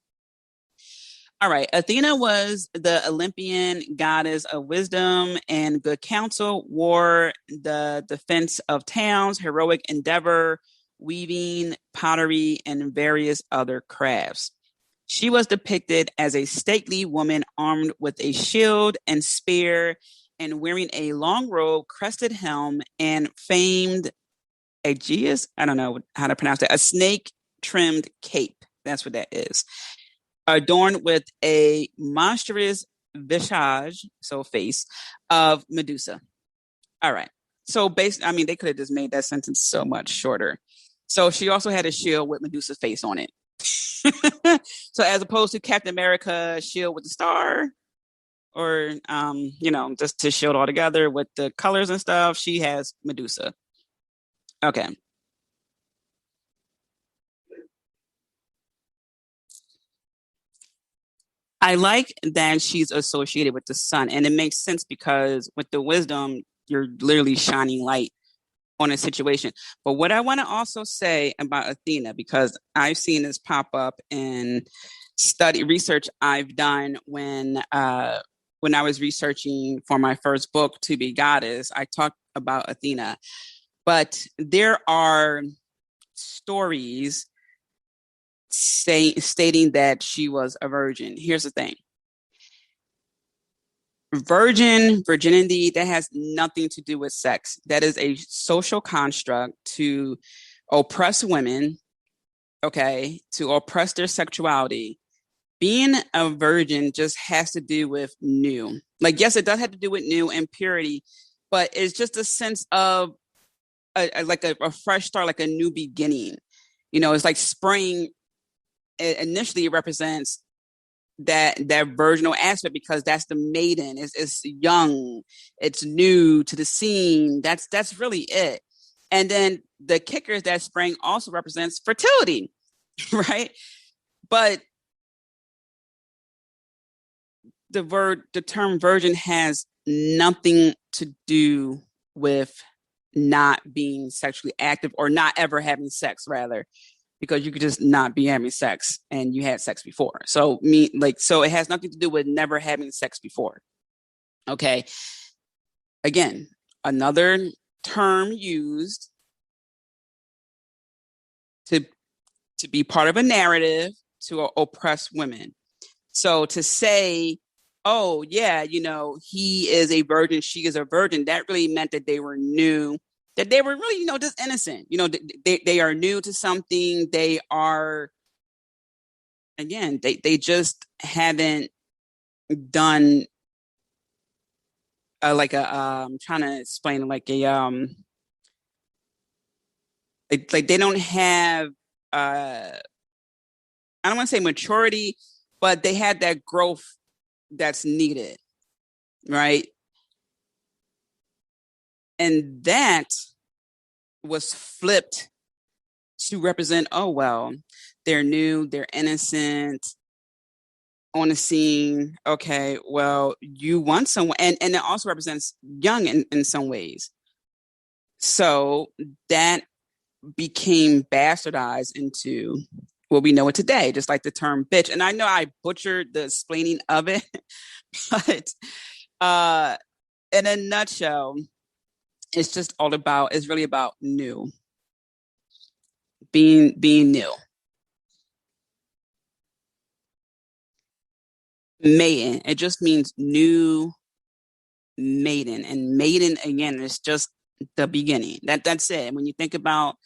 All right. Athena was the Olympian goddess of wisdom and good counsel, war, the defense of towns, heroic endeavor, weaving, pottery, and various other crafts. She was depicted as a stately woman armed with a shield and spear and wearing a long robe, crested helm, and famed Aegeus. I don't know how to pronounce that. A snake trimmed cape. That's what that is. Adorned with a monstrous visage, so face, of Medusa. All right. So they could have just made that sentence so much shorter. So she also had a shield with Medusa's face on it. So as opposed to Captain America shield with the star, or just to shield all together with the colors and stuff, she has Medusa. Okay. I like that she's associated with the sun, and it makes sense because with the wisdom, you're literally shining light on a situation. But what I want to also say about Athena, because I've seen this pop up in study research I've done when I was researching for my first book, To Be Goddess, I talked about Athena. But there are stories stating that she was a virgin. Here's the thing. Virginity, that has nothing to do with sex. That is a social construct to oppress women, okay, to oppress their sexuality. Being a virgin just has to do with new. Like, yes, it does have to do with new and purity, but it's just a sense of a fresh start, like a new beginning. It's like spring. Initially, it represents that virginal aspect because that's the maiden. It's young, it's new to the scene. That's really it. And then the kicker is that spring also represents fertility, right? But the term virgin has nothing to do with not being sexually active or not ever having sex, rather, because you could just not be having sex and you had sex before. So it has nothing to do with never having sex before. Okay. Again, another term used to be part of a narrative to oppress women. So to say, oh yeah, he is a virgin, she is a virgin, that really meant that they were new, that they were really, just innocent. They are new to something. They are, again, they just haven't done I'm trying to explain, like like they don't have I don't want to say maturity, but they had that growth that's needed, right? And that was flipped to represent, oh, well, they're new, they're innocent, on the scene. Okay, well, you want someone, and it also represents young in some ways. So that became bastardized into what we know it today, just like the term bitch. And I know I butchered the explaining of it, but uh, in a nutshell, it's really about new, being new. Maiden, it just means new maiden, and maiden again is just the beginning. That's it. When you think about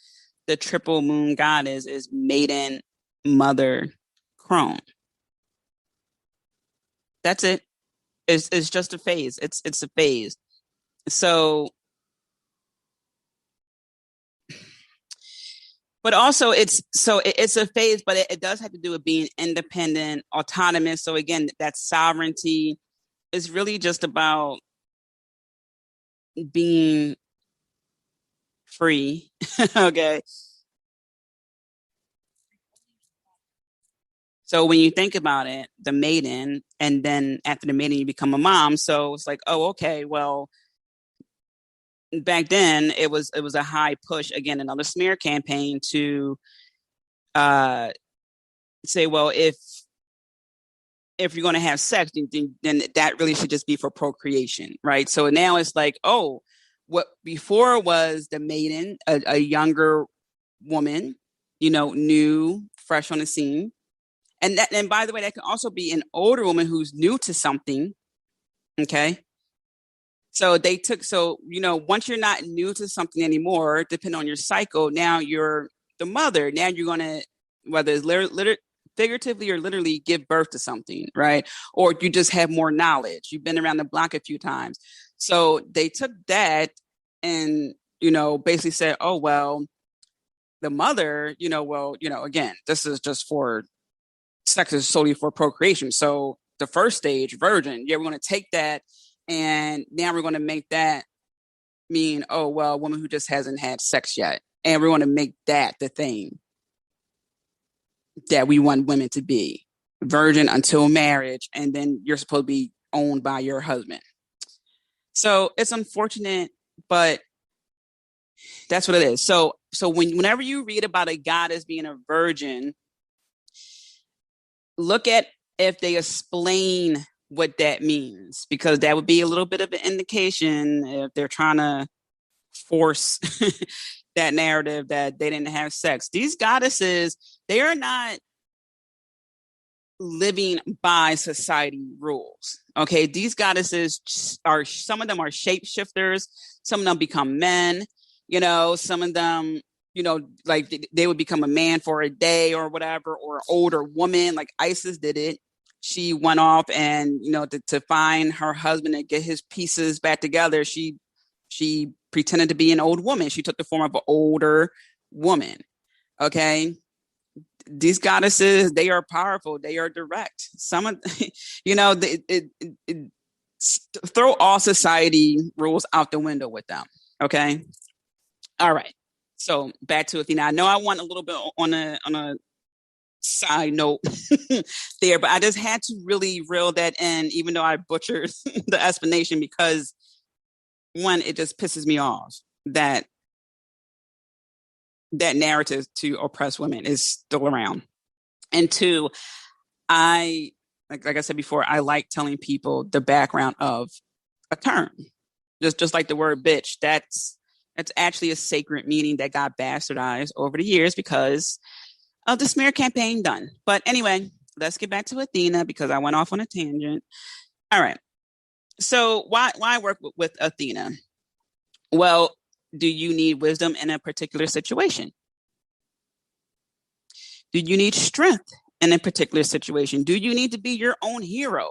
the triple moon goddess, is maiden, mother, crone. That's it. It's just a phase. It's a phase. So, but also it's a phase, but it does have to do with being independent, autonomous. So again, that sovereignty is really just about being free. Okay. So when you think about it, the maiden, and then after the maiden, you become a mom. So it's like, oh, okay, well, back then it was a high push, again, another smear campaign to uh say, well, if you're going to have sex, then that really should just be for procreation, right? So now it's like, oh, what before was the maiden, a younger woman, new, fresh on the scene. And by the way, that can also be an older woman who's new to something. Okay. Once you're not new to something anymore, depending on your cycle, now you're the mother. Now you're going to, whether it's figuratively or literally, give birth to something, right? Or you just have more knowledge. You've been around the block a few times. So they took that and, basically said, oh, well, the mother, again, this is just for sex, is solely for procreation. So the first stage, virgin, yeah, we're going to take that, and now we're going to make that mean, oh, well, a woman who just hasn't had sex yet. And we're going to make that the thing that we want women to be, virgin until marriage. And then you're supposed to be owned by your husband. So it's unfortunate, but that's what it is. So whenever you read about a goddess being a virgin, look at if they explain what that means, because that would be a little bit of an indication if they're trying to force that narrative that they didn't have sex. These goddesses, they are not living by society rules. Okay. These goddesses some of them are shapeshifters. Some of them become men, some of them, like they would become a man for a day or whatever, or an older woman, like Isis did it. She went off and, to find her husband and get his pieces back together. She pretended to be an old woman. She took the form of an older woman. Okay. These goddesses, they are powerful. They are direct. Some of, throw all society rules out the window with them. Okay. All right. So back to Athena. I know I want a little bit on a side note there, but I just had to really reel that in, even though I butchered the explanation, because one, it just pisses me off that narrative to oppress women is still around. And two, like I said before, I like telling people the background of a term. Just like the word bitch, that's actually a sacred meaning that got bastardized over the years because of the smear campaign done. But anyway, let's get back to Athena, because I went off on a tangent. All right. So why work with Athena? Well, do you need wisdom in a particular situation? Do you need strength in a particular situation? Do you need to be your own hero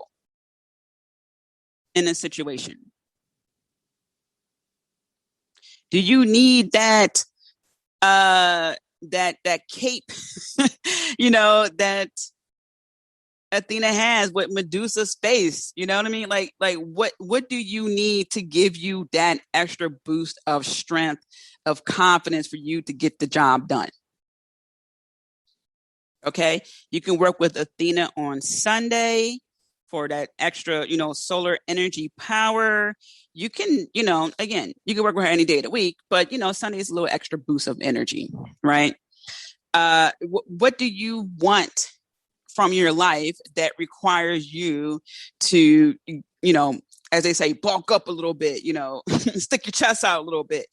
in a situation? Do you need that that cape, that Athena has with Medusa's face? You know what I mean? Like what do you need to give you that extra boost of strength, of confidence for you to get the job done. Okay. You can work with Athena on Sunday for that extra, solar energy power. You can, again, you can work with her any day of the week, but, Sunday is a little extra boost of energy, right? What do you want from your life that requires you to, as they say, bulk up a little bit, stick your chest out a little bit?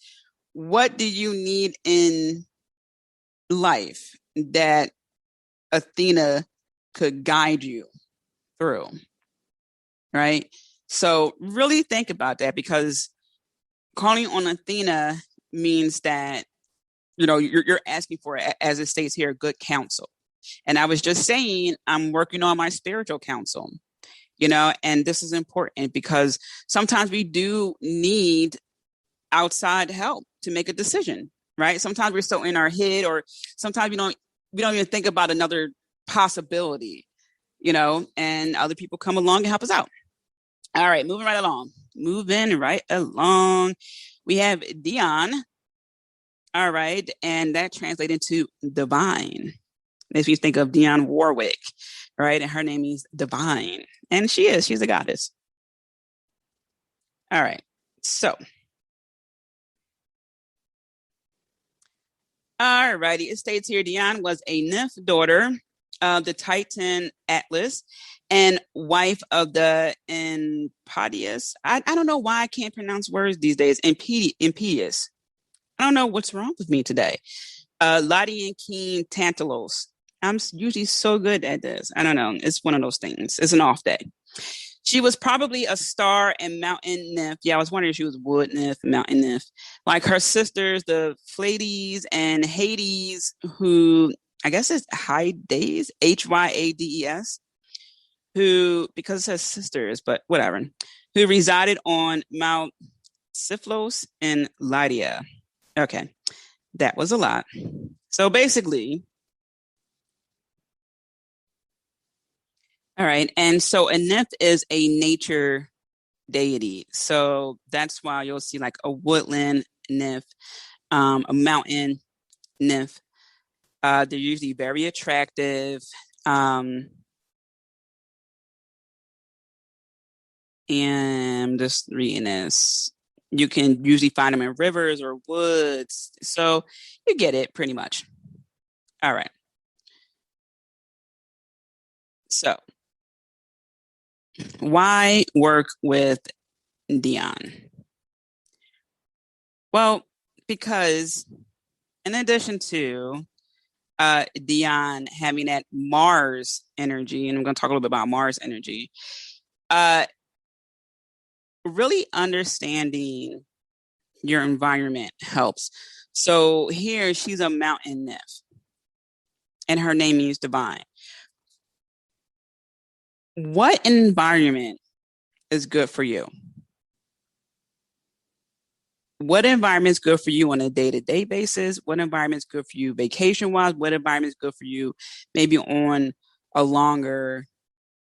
What do you need in life that Athena could guide you through? Right. So really think about that, because calling on Athena means that, you're asking for, as it states here, good counsel. And I was just saying, I'm working on my spiritual counsel, and this is important because sometimes we do need outside help to make a decision, right? Sometimes we're so in our head, or sometimes we don't even think about another possibility, and other people come along and help us out. All right, moving right along. We have Dion. All right, and that translates into divine. Makes me think of Dionne Warwick, right? And her name is divine. And she's a goddess. All right, so. All righty, it states here, Dion was a nymph daughter of the Titan Atlas and wife of the Impedius. I don't know why I can't pronounce words these days. Impedius. I don't know what's wrong with me today. Lydian King Tantalos. I'm usually so good at this. I don't know. It's one of those things. It's an off day. She was probably a star and mountain nymph. Yeah, I was wondering if she was wood nymph, mountain nymph. Like her sisters, the Pleiades and Hades, who I guess it's Hyades, Hyades, who, because it says sisters, but whatever, who resided on Mount Siplos in Lydia. Okay, that was a lot. So basically, all right, and so a nymph is a nature deity. So that's why you'll see like a woodland nymph, a mountain nymph. They're usually very attractive. And I'm just reading this. You can usually find them in rivers or woods. So you get it pretty much. All right. So why work with Dion? Well, because in addition to Dion having that Mars energy, and I'm going to talk a little bit about Mars energy, really understanding your environment helps. So here she's a mountain nymph, and her name means divine. What environment is good for you? What environment is good for you on a day-to-day basis? What environment is good for you vacation-wise? What environment is good for you maybe on a longer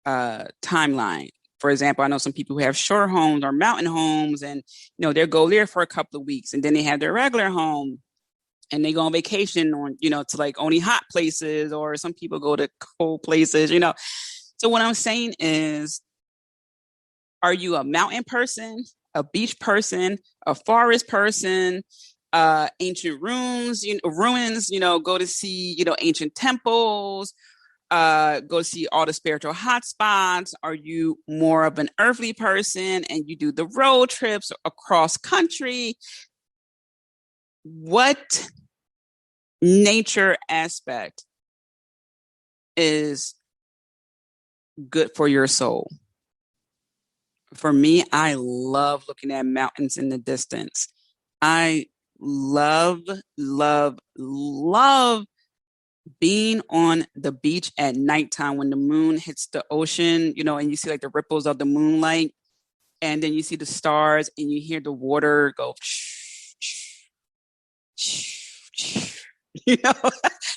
timeline? For example, I know some people who have shore homes or mountain homes, and they'll go there for a couple of weeks, and then they have their regular home, and they go on vacation on to like only hot places, or some people go to cold places. So what I'm saying is, are you a mountain person, a beach person, a forest person, ancient ruins, go to see, ancient temples, go see all the spiritual hotspots? Are you more of an earthly person and you do the road trips across country? What nature aspect is good for your soul? For me, I love looking at mountains in the distance. I love, love, love being on the beach at nighttime when the moon hits the ocean, and you see like the ripples of the moonlight, and then you see the stars and you hear the water go,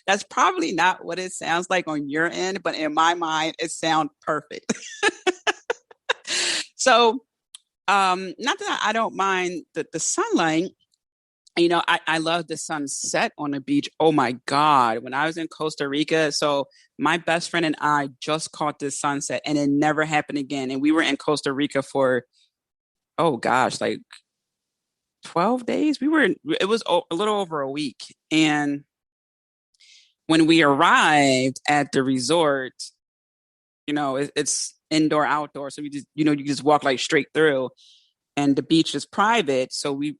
that's probably not what it sounds like on your end, but in my mind, it sounds perfect. So, not that I don't mind the sunlight, I love the sunset on the beach. Oh my God. When I was in Costa Rica, so my best friend and I just caught this sunset and it never happened again. And we were in Costa Rica for, oh gosh, like 12 days. It was a little over a week. And when we arrived at the resort, it's indoor, outdoor. So we just, you just walk like straight through and the beach is private. So it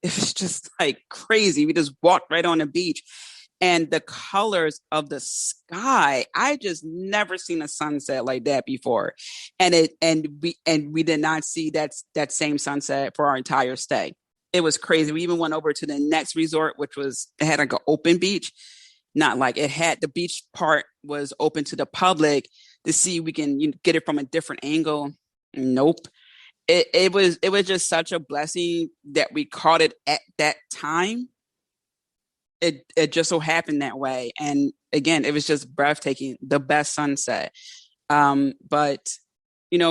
was just like crazy. We just walked right on the beach and the colors of the sky. I just never seen a sunset like that before. And we did not see that same sunset for our entire stay. It was crazy. We even went over to the next resort, which it had like an open beach. Not like it had the beach part was open to the public to see we can get it from a different angle. Nope. It was just such a blessing that we caught it at that time. It just so happened that way. And again, it was just breathtaking, the best sunset. But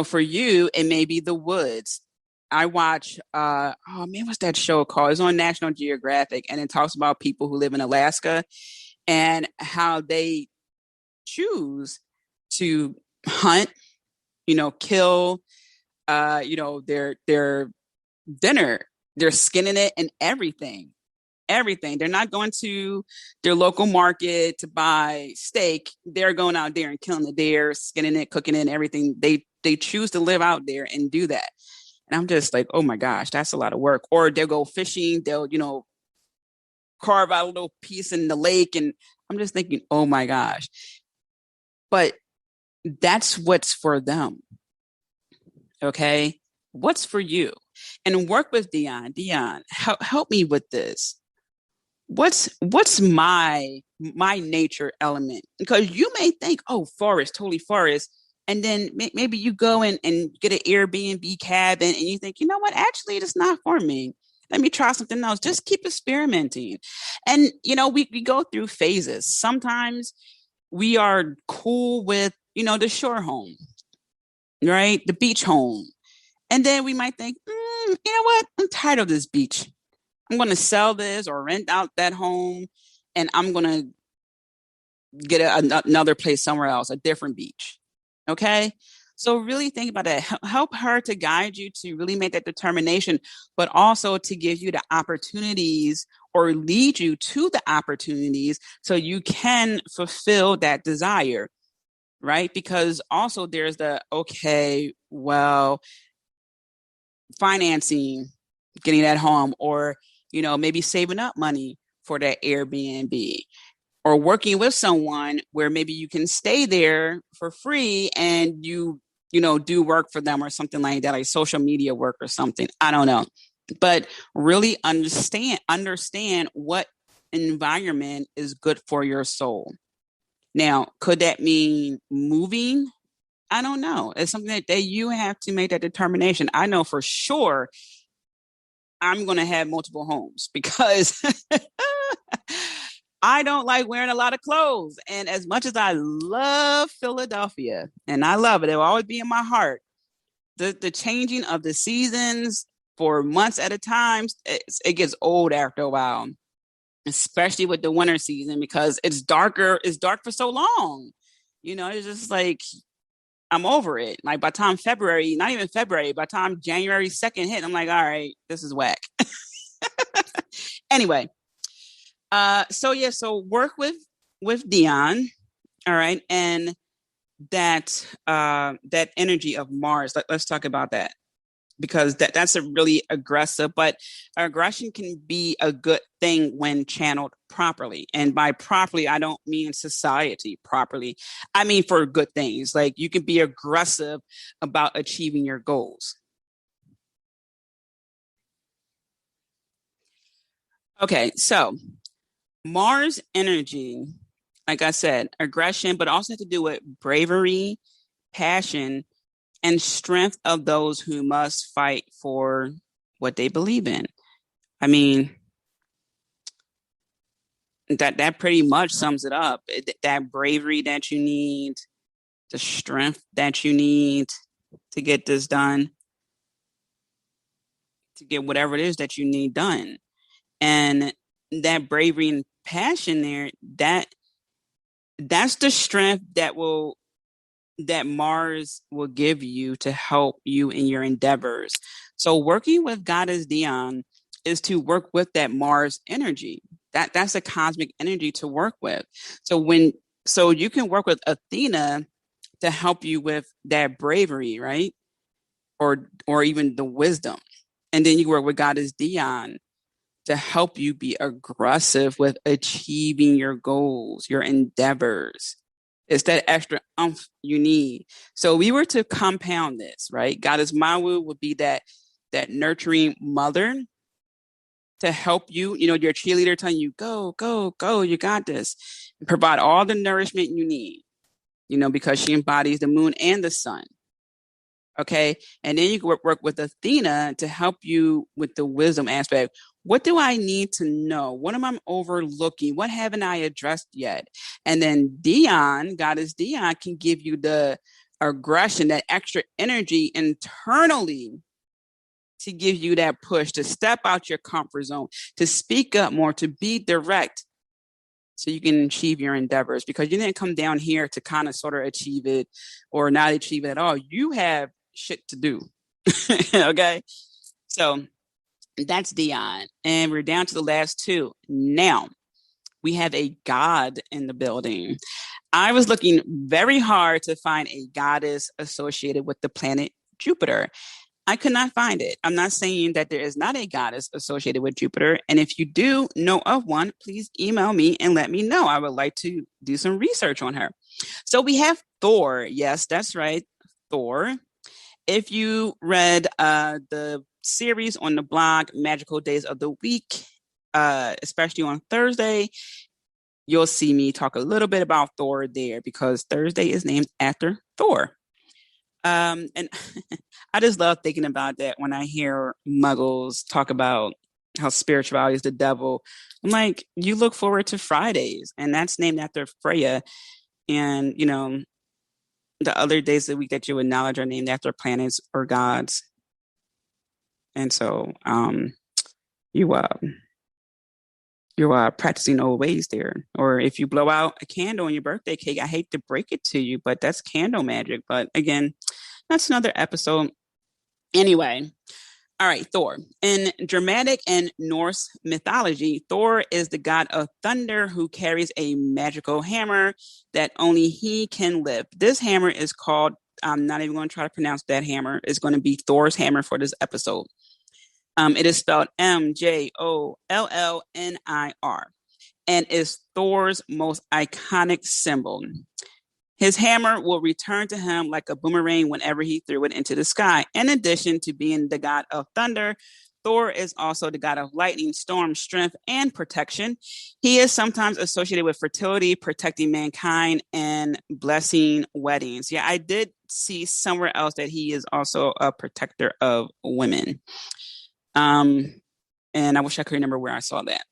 for you, it may be the woods. I watch oh man, what's that show called? It's on National Geographic and it talks about people who live in Alaska and how they choose to hunt, kill, their dinner. They're skinning it and everything. Everything. They're not going to their local market to buy steak. They're going out there and killing the deer, skinning it, cooking it, and everything. They choose to live out there and do that. And I'm just like, oh my gosh, that's a lot of work. Or they'll go fishing, they'll, carve out a little piece in the lake. And I'm just thinking, oh my gosh. But that's what's for them. Okay. What's for you? And work with Dion. Dion, help me with this. What's my nature element? Because you may think, oh, forest, totally forest. And then maybe you go and get an Airbnb cabin and you think, you know what, actually, it's not for me. Let me try something else. Just keep experimenting. And, we go through phases. Sometimes we are cool with, the shore home, right? The beach home. And then we might think, you know what? I'm tired of this beach. I'm going to sell this or rent out that home and I'm going to get another place somewhere else, a different beach. Okay. So really think about that. Help her to guide you to really make that determination, but also to give you the opportunities or lead you to the opportunities so you can fulfill that desire. Right. Because also there's okay, well, financing, getting that home, or, maybe saving up money for that Airbnb or working with someone where maybe you can stay there for free and do work for them or something like that, like social media work or something. I don't know. But really understand what environment is good for your soul. Now, could that mean moving? I don't know. It's something that you have to make that determination. I know for sure I'm going to have multiple homes because I don't like wearing a lot of clothes. And as much as I love Philadelphia and I love it, it will always be in my heart. The changing of the seasons for months at a time, it gets old after a while, especially with the winter season because it's darker. It's dark for so long. It's just like I'm over it. Like by time February, not even February, by time January 2nd hit, I'm like, all right, this is whack. Anyway, so work with Dion, all right, and that energy of Mars. Let's talk about that because that's a really aggressive, but aggression can be a good thing when channeled properly. And by properly, I don't mean society properly. I mean for good things. Like you can be aggressive about achieving your goals. Okay, so Mars energy, like I said, aggression, but also have to do with bravery, passion, and strength of those who must fight for what they believe in. I mean, that pretty much sums it up. That bravery that you need, the strength that you need to get this done, to get whatever it is that you need done. And that bravery and passion there, that's the strength that Mars will give you to help you in your endeavors. So working with Goddess Dion is to work with that Mars energy. That's a cosmic energy to work with. So you can work with Athena to help you with that bravery, right? Or even the wisdom. And then you work with Goddess Dion to help you be aggressive with achieving your goals, your endeavors. It's that extra umph you need. So we were to compound this, right? Goddess Mawu would be that nurturing mother to help you, your cheerleader telling you, go, go, go, you got this. And provide all the nourishment you need, because she embodies the moon and the sun. Okay. And then you can work with Athena to help you with the wisdom aspect. What do I need to know? What am I overlooking? What haven't I addressed yet? And then Dion, Goddess Dion, can give you the aggression, that extra energy internally to give you that push to step out your comfort zone, to speak up more, to be direct so you can achieve your endeavors, because you didn't come down here to kind of sort of achieve it or not achieve it at all. You have shit to do. Okay. So that's Dion. And we're down to the last two. Now we have a god in the building. I was looking very hard to find a goddess associated with the planet Jupiter. I could not find it. I'm not saying that there is not a goddess associated with Jupiter. And if you do know of one, please email me and let me know. I would like to do some research on her. So we have Thor. Yes, that's right. Thor. If you read the series on the blog, Magical Days of the Week, especially on Thursday, you'll see me talk a little bit about Thor there, because Thursday is named after Thor. And I just love thinking about that when I hear muggles talk about how spirituality is the devil. I'm like, you look forward to Fridays, and that's named after Freya. And, the other days of the week that you acknowledge are named after planets or gods. And so you're practicing old ways there. Or if you blow out a candle on your birthday cake, I hate to break it to you, but that's candle magic. But again, that's another episode. Anyway, all right, Thor. In Germanic and Norse mythology, Thor is the god of thunder who carries a magical hammer that only he can lift. This hammer is called, I'm not even going to try to pronounce that hammer. It's going to be Thor's hammer for this episode. It is spelled Mjollnir and is Thor's most iconic symbol. His hammer will return to him like a boomerang whenever he threw it into the sky. In addition to being the god of thunder, Thor is also the god of lightning, storm, strength, and protection. He is sometimes associated with fertility, protecting mankind, and blessing weddings. Yeah, I did see somewhere else that he is also a protector of women. And I wish I could remember where I saw that.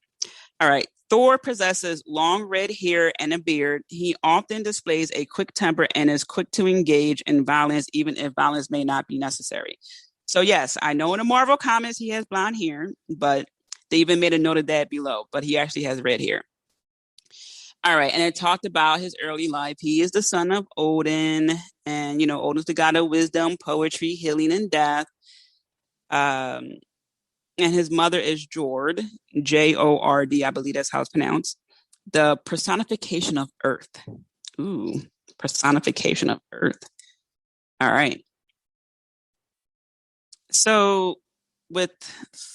All right. Thor possesses long red hair and a beard. He often displays a quick temper and is quick to engage in violence, even if violence may not be necessary. So yes, I know in the Marvel comics he has blonde hair, but they even made a note of that below, but he actually has red hair. All right. And it talked about his early life. He is the son of Odin, and, Odin's the god of wisdom, poetry, healing, and death. And his mother is Jord, Jord, I believe that's how it's pronounced. The personification of Earth. Ooh, personification of Earth. All right. So with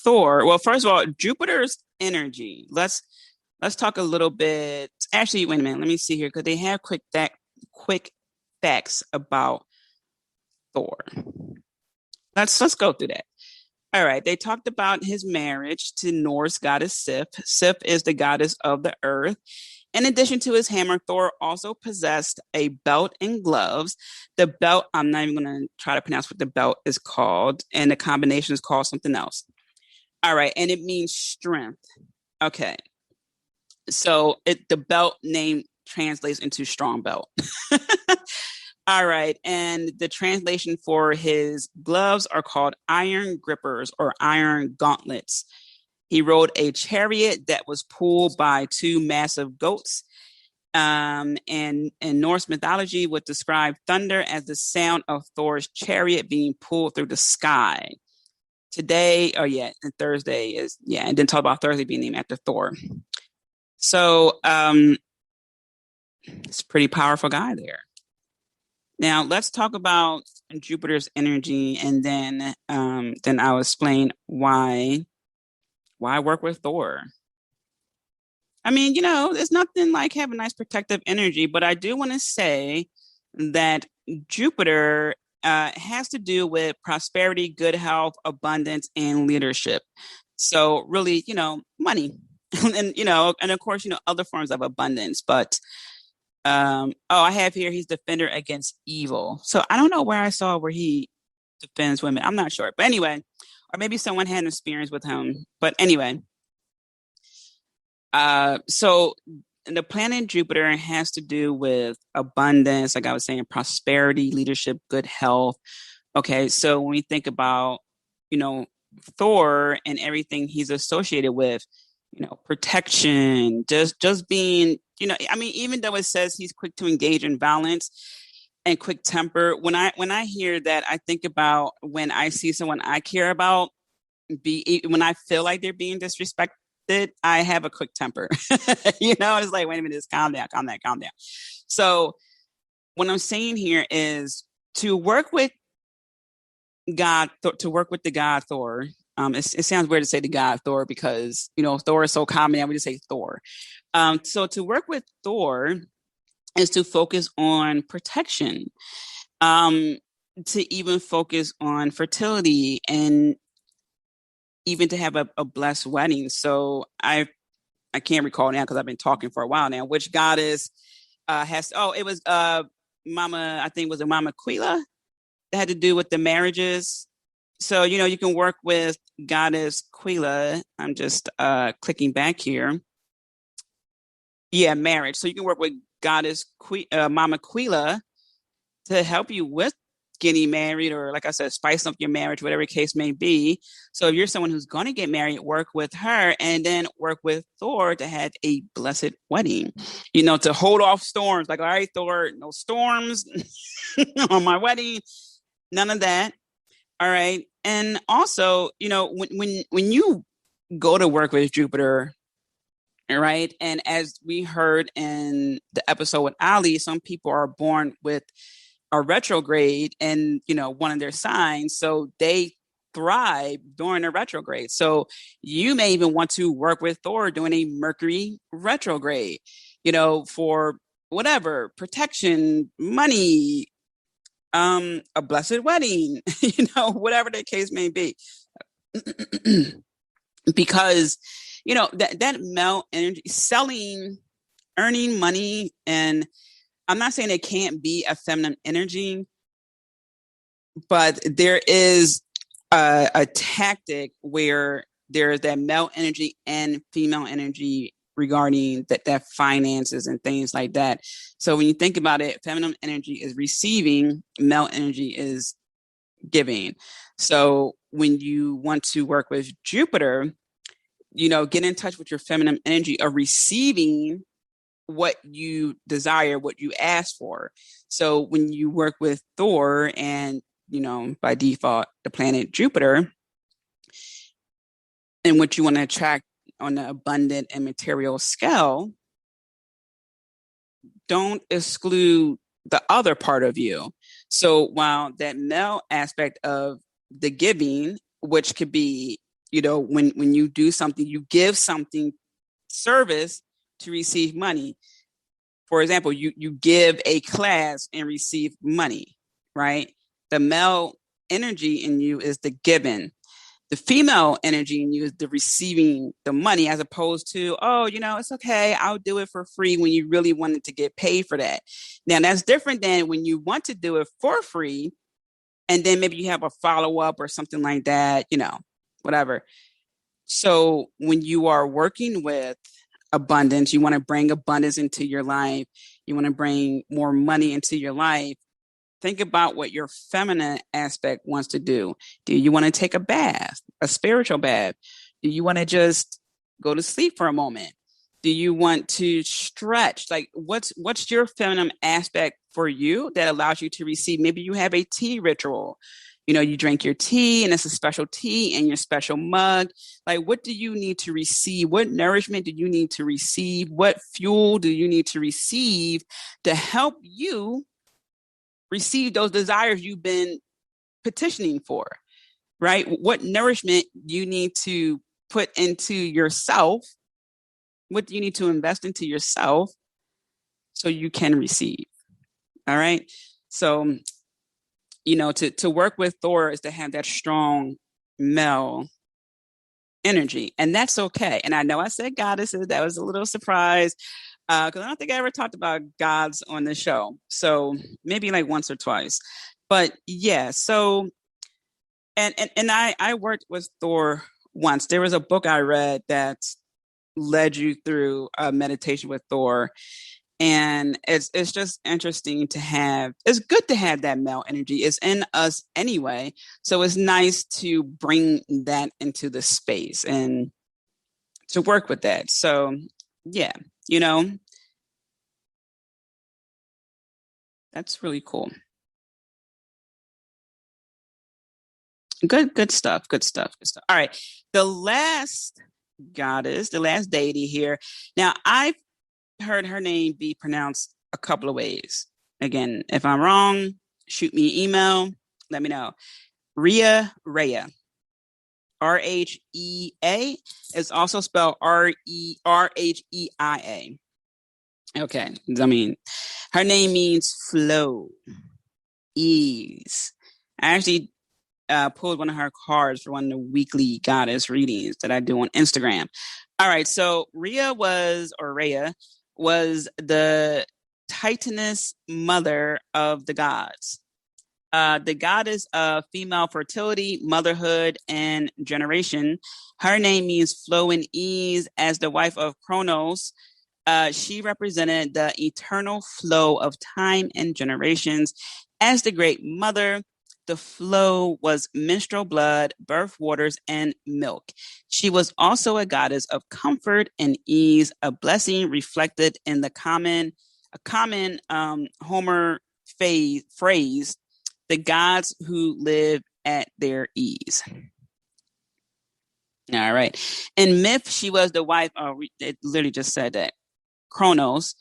Thor, well, first of all, Jupiter's energy. Let's talk a little bit. Actually, wait a minute. Let me see here, because they have quick facts about Thor. Let's go through that. All right. They talked about his marriage to Norse goddess Sif. Sif is the goddess of the earth. In addition to his hammer, Thor also possessed a belt and gloves. The belt, I'm not even going to try to pronounce what the belt is called, and the combination is called something else. All right. And it means strength. Okay. So the belt name translates into strong belt. All right. And the translation for his gloves are called iron grippers or iron gauntlets. He rode a chariot that was pulled by two massive goats. And in Norse mythology would describe thunder as the sound of Thor's chariot being pulled through the sky. Today, and Thursday is, and then talk about Thursday being named after Thor. So it's a pretty powerful guy there. Now let's talk about Jupiter's energy, and then I'll explain why work with Thor. I mean, there's nothing like having nice protective energy, but I do want to say that Jupiter has to do with prosperity, good health, abundance, and leadership. So really, money, and of course, other forms of abundance. But I have here he's defender against evil. So I don't know where I saw where he defends women. I'm not sure, but anyway, or maybe someone had an experience with him. But anyway. So the planet Jupiter has to do with abundance, like I was saying, prosperity, leadership, good health. Okay, so when we think about, Thor and everything he's associated with, protection, just being, I mean, even though it says he's quick to engage in violence and quick temper, when I hear that, I think about when I see someone I care about when I feel like they're being disrespected, I have a quick temper. It's like, wait a minute, just calm down. So what I'm saying here is to work with God, to work with the God Thor. It sounds weird to say the God Thor because, Thor is so common and we just say Thor. So to work with Thor is to focus on protection, to even focus on fertility and even to have a blessed wedding. So I can't recall now because I've been talking for a while now, which goddess it was Mama, I think was it Mama Quila that had to do with the marriages. So, you can work with goddess Quila. I'm just clicking back here. Yeah, marriage. So you can work with goddess Mama Quila to help you with getting married, or like I said, spice up your marriage, whatever case may be. So if you're someone who's going to get married, work with her, and then work with Thor to have a blessed wedding, to hold off storms. Like, all right, Thor, no storms on my wedding, none of that. All right. And also, when you go to work with Jupiter, right, and as we heard in the episode with Ali, some people are born with a retrograde and one of their signs, so they thrive during a retrograde. So you may even want to work with Thor during a Mercury retrograde, for whatever, protection, money, a blessed wedding, whatever the case may be. Because that male energy, selling, earning money, and I'm not saying it can't be a feminine energy, but there is a tactic where there's that male energy and female energy regarding that finances and things like that. So when you think about it, feminine energy is receiving, male energy is giving. So when you want to work with Jupiter, get in touch with your feminine energy of receiving what you desire, what you ask for. So when you work with Thor and, by default, the planet Jupiter, and what you want to attract on the abundant and material scale, don't exclude the other part of you. So while that male aspect of the giving, which could be, when you do something, you give something, service, to receive money. For example, you give a class and receive money, right? The male energy in you is the giving. The female energy in you is the receiving the money, as opposed to, it's okay, I'll do it for free, when you really wanted to get paid for that. Now, that's different than when you want to do it for free, and then maybe you have a follow-up or something like that, whatever. So when you are working with abundance, you want to bring abundance into your life, you want to bring more money into your life, think about what your feminine aspect wants to do. Do you want to take a bath, a spiritual bath? Do you want to just go to sleep for a moment? Do you want to stretch? Like what's your feminine aspect for you that allows you to receive? Maybe you have a tea ritual. You drink your tea and it's a special tea in your special mug. Like, what do you need to receive? What nourishment do you need to receive? What fuel do you need to receive to help you receive those desires you've been petitioning for, right? What nourishment you need to put into yourself? What do you need to invest into yourself so you can receive? All right. So, to work with Thor is to have that strong male energy, and that's okay. And I know I said goddesses, that was a little surprise because I don't think I ever talked about gods on the show. So maybe like once or twice. But yeah, so and I worked with Thor once. There was a book I read that led you through a meditation with Thor. And it's just interesting to have, it's good to have that male energy. It's in us anyway. So it's nice to bring that into the space and to work with that. So yeah, that's really cool. Good stuff. Good stuff. Good stuff. All right. The last goddess, the last deity here. Now, I've heard her name be pronounced a couple of ways. Again, if I'm wrong, shoot me an email. Let me know. Rhea. Rhea is also spelled Rehea. Okay. I mean, her name means flow, ease. I actually pulled one of her cards for one of the weekly goddess readings that I do on Instagram. All right. So Rhea was the Titaness mother of the gods. The goddess of female fertility, motherhood, and generation. Her name means flow and ease. As the wife of Kronos, she represented the eternal flow of time and generations. As the great mother, the flow was menstrual blood, birth waters, and milk. She was also a goddess of comfort and ease, a blessing reflected in a common Homer phrase, the gods who live at their ease. All right. In myth, she was the wife, it literally just said that, Kronos,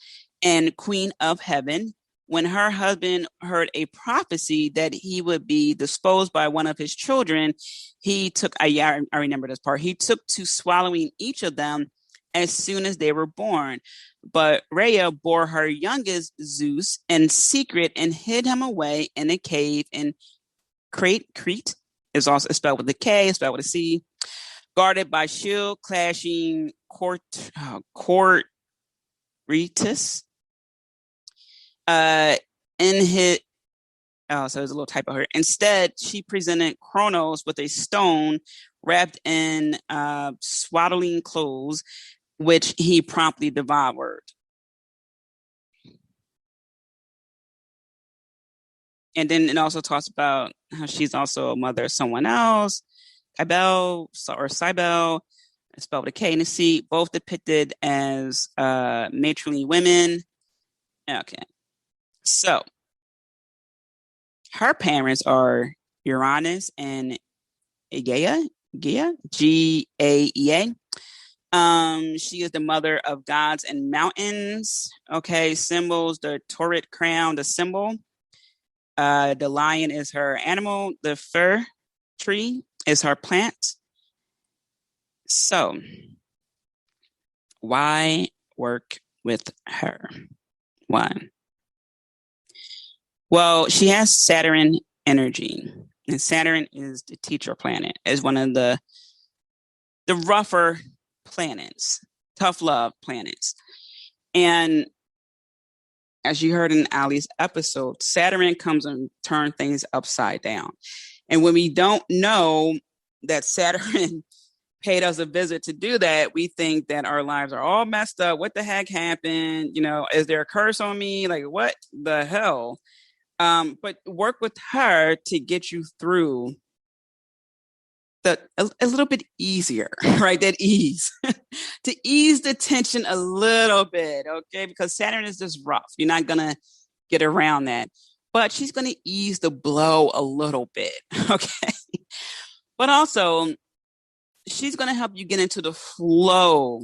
and queen of heaven. When her husband heard a prophecy that he would be disposed by one of his children, he took, I remember this part, he took to swallowing each of them as soon as they were born. But Rhea bore her youngest, Zeus, in secret and hid him away in a cave in Crete is also spelled with a K, spelled with a C, guarded by shield clashing Corytus. In his so there's a little typo here. Instead, she presented Kronos with a stone wrapped in swaddling clothes, which he promptly devoured. And then it also talks about how she's also a mother of someone else, Cybele, spelled with a K and a C, both depicted as matronly women. Okay. So her parents are Uranus and Gaia, Gaea. She is the mother of gods and mountains. Okay, symbols, the Taurid crown, the symbol. The lion is her animal. The fir tree is her plant. So, why work with her? Why? Well, she has Saturn energy, and Saturn is the teacher planet, is one of the rougher planets, tough love planets. And as you heard in Ali's episode, Saturn comes and turn things upside down. And when we don't know that Saturn paid us a visit to do that, we think that our lives are all messed up. What the heck happened? Is there a curse on me? Like, what the hell? But work with her to get you through a little bit easier, right? That ease to ease the tension a little bit, okay? Because Saturn is just rough. You're not gonna get around that, but she's gonna ease the blow a little bit, okay? But also, she's gonna help you get into the flow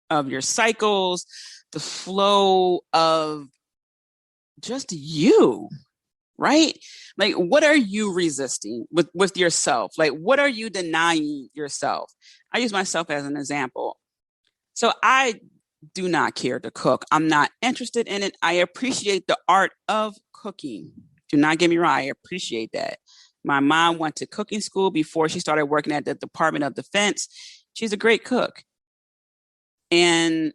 of your cycles, the flow of just you, right? Like, what are you resisting with yourself? Like, what are you denying yourself? I use myself as an example. So I do not care to cook. I'm not interested in it. I appreciate the art of cooking. Do not get me wrong. I appreciate that. My mom went to cooking school before she started working at the Department of Defense. She's a great cook. And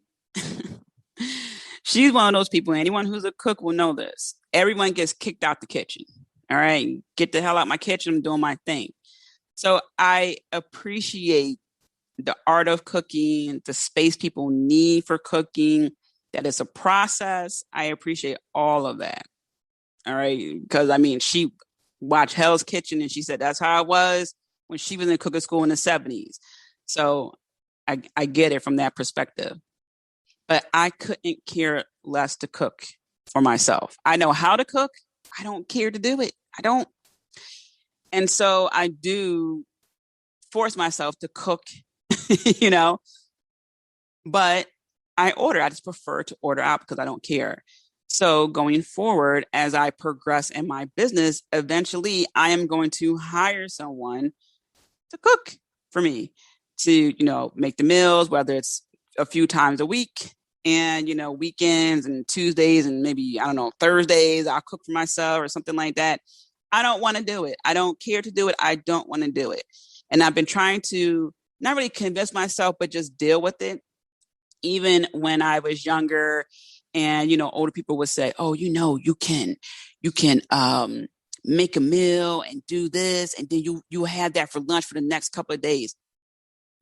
she's one of those people. Anyone who's a cook will know this. Everyone gets kicked out the kitchen. All right. Get the hell out my kitchen. I'm doing my thing. So I appreciate the art of cooking, the space people need for cooking, that it's a process. I appreciate all of that. All right. Because I mean, she watched Hell's Kitchen and she said that's how it was when she was in cooking school in the 70s. So I get it from that perspective. But I couldn't care less to cook for myself. I know how to cook. I don't care to do it. I don't. And so I do force myself to cook, you know, but I order. I just prefer to order out because I don't care. So going forward, as I progress in my business, eventually I am going to hire someone to cook for me, to, you know, make the meals, whether it's a few times a week and, you know, weekends and Tuesdays and maybe, I don't know, Thursdays, I'll cook for myself or something like that. I don't want to do it. I don't care to do it. I don't want to do it. And I've been trying to not really convince myself, but just deal with it. Even when I was younger and, you know, older people would say, oh, you know, you can make a meal and do this. And then you have that for lunch for the next couple of days.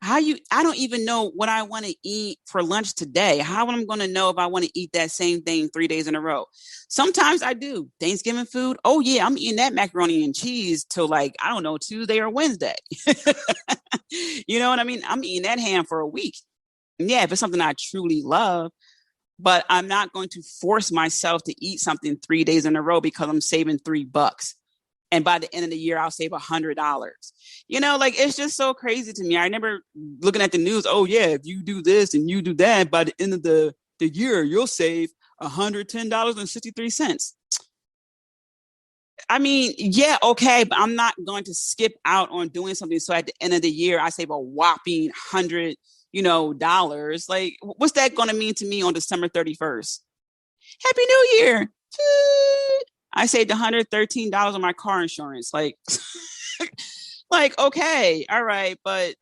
I don't even know what I want to eat for lunch today. How am I going to know if I want to eat that same thing 3 days in a row? Sometimes I do. Thanksgiving food. Oh yeah, I'm eating that macaroni and cheese till like, I don't know, Tuesday or Wednesday. You know what I mean? I'm eating that ham for a week. Yeah, if it's something I truly love, but I'm not going to force myself to eat something 3 days in a row because I'm saving $3. And by the end of the year, I'll save $100. You know, like, it's just so crazy to me. I remember looking at the news. Oh yeah, if you do this and you do that, by the end of the year, you'll save $110.63. I mean, yeah, okay, but I'm not going to skip out on doing something. So at the end of the year, I save a whopping $100. Like, what's that going to mean to me on December 31st? Happy New Year. I saved $113 on my car insurance. Like, like, okay, all right. But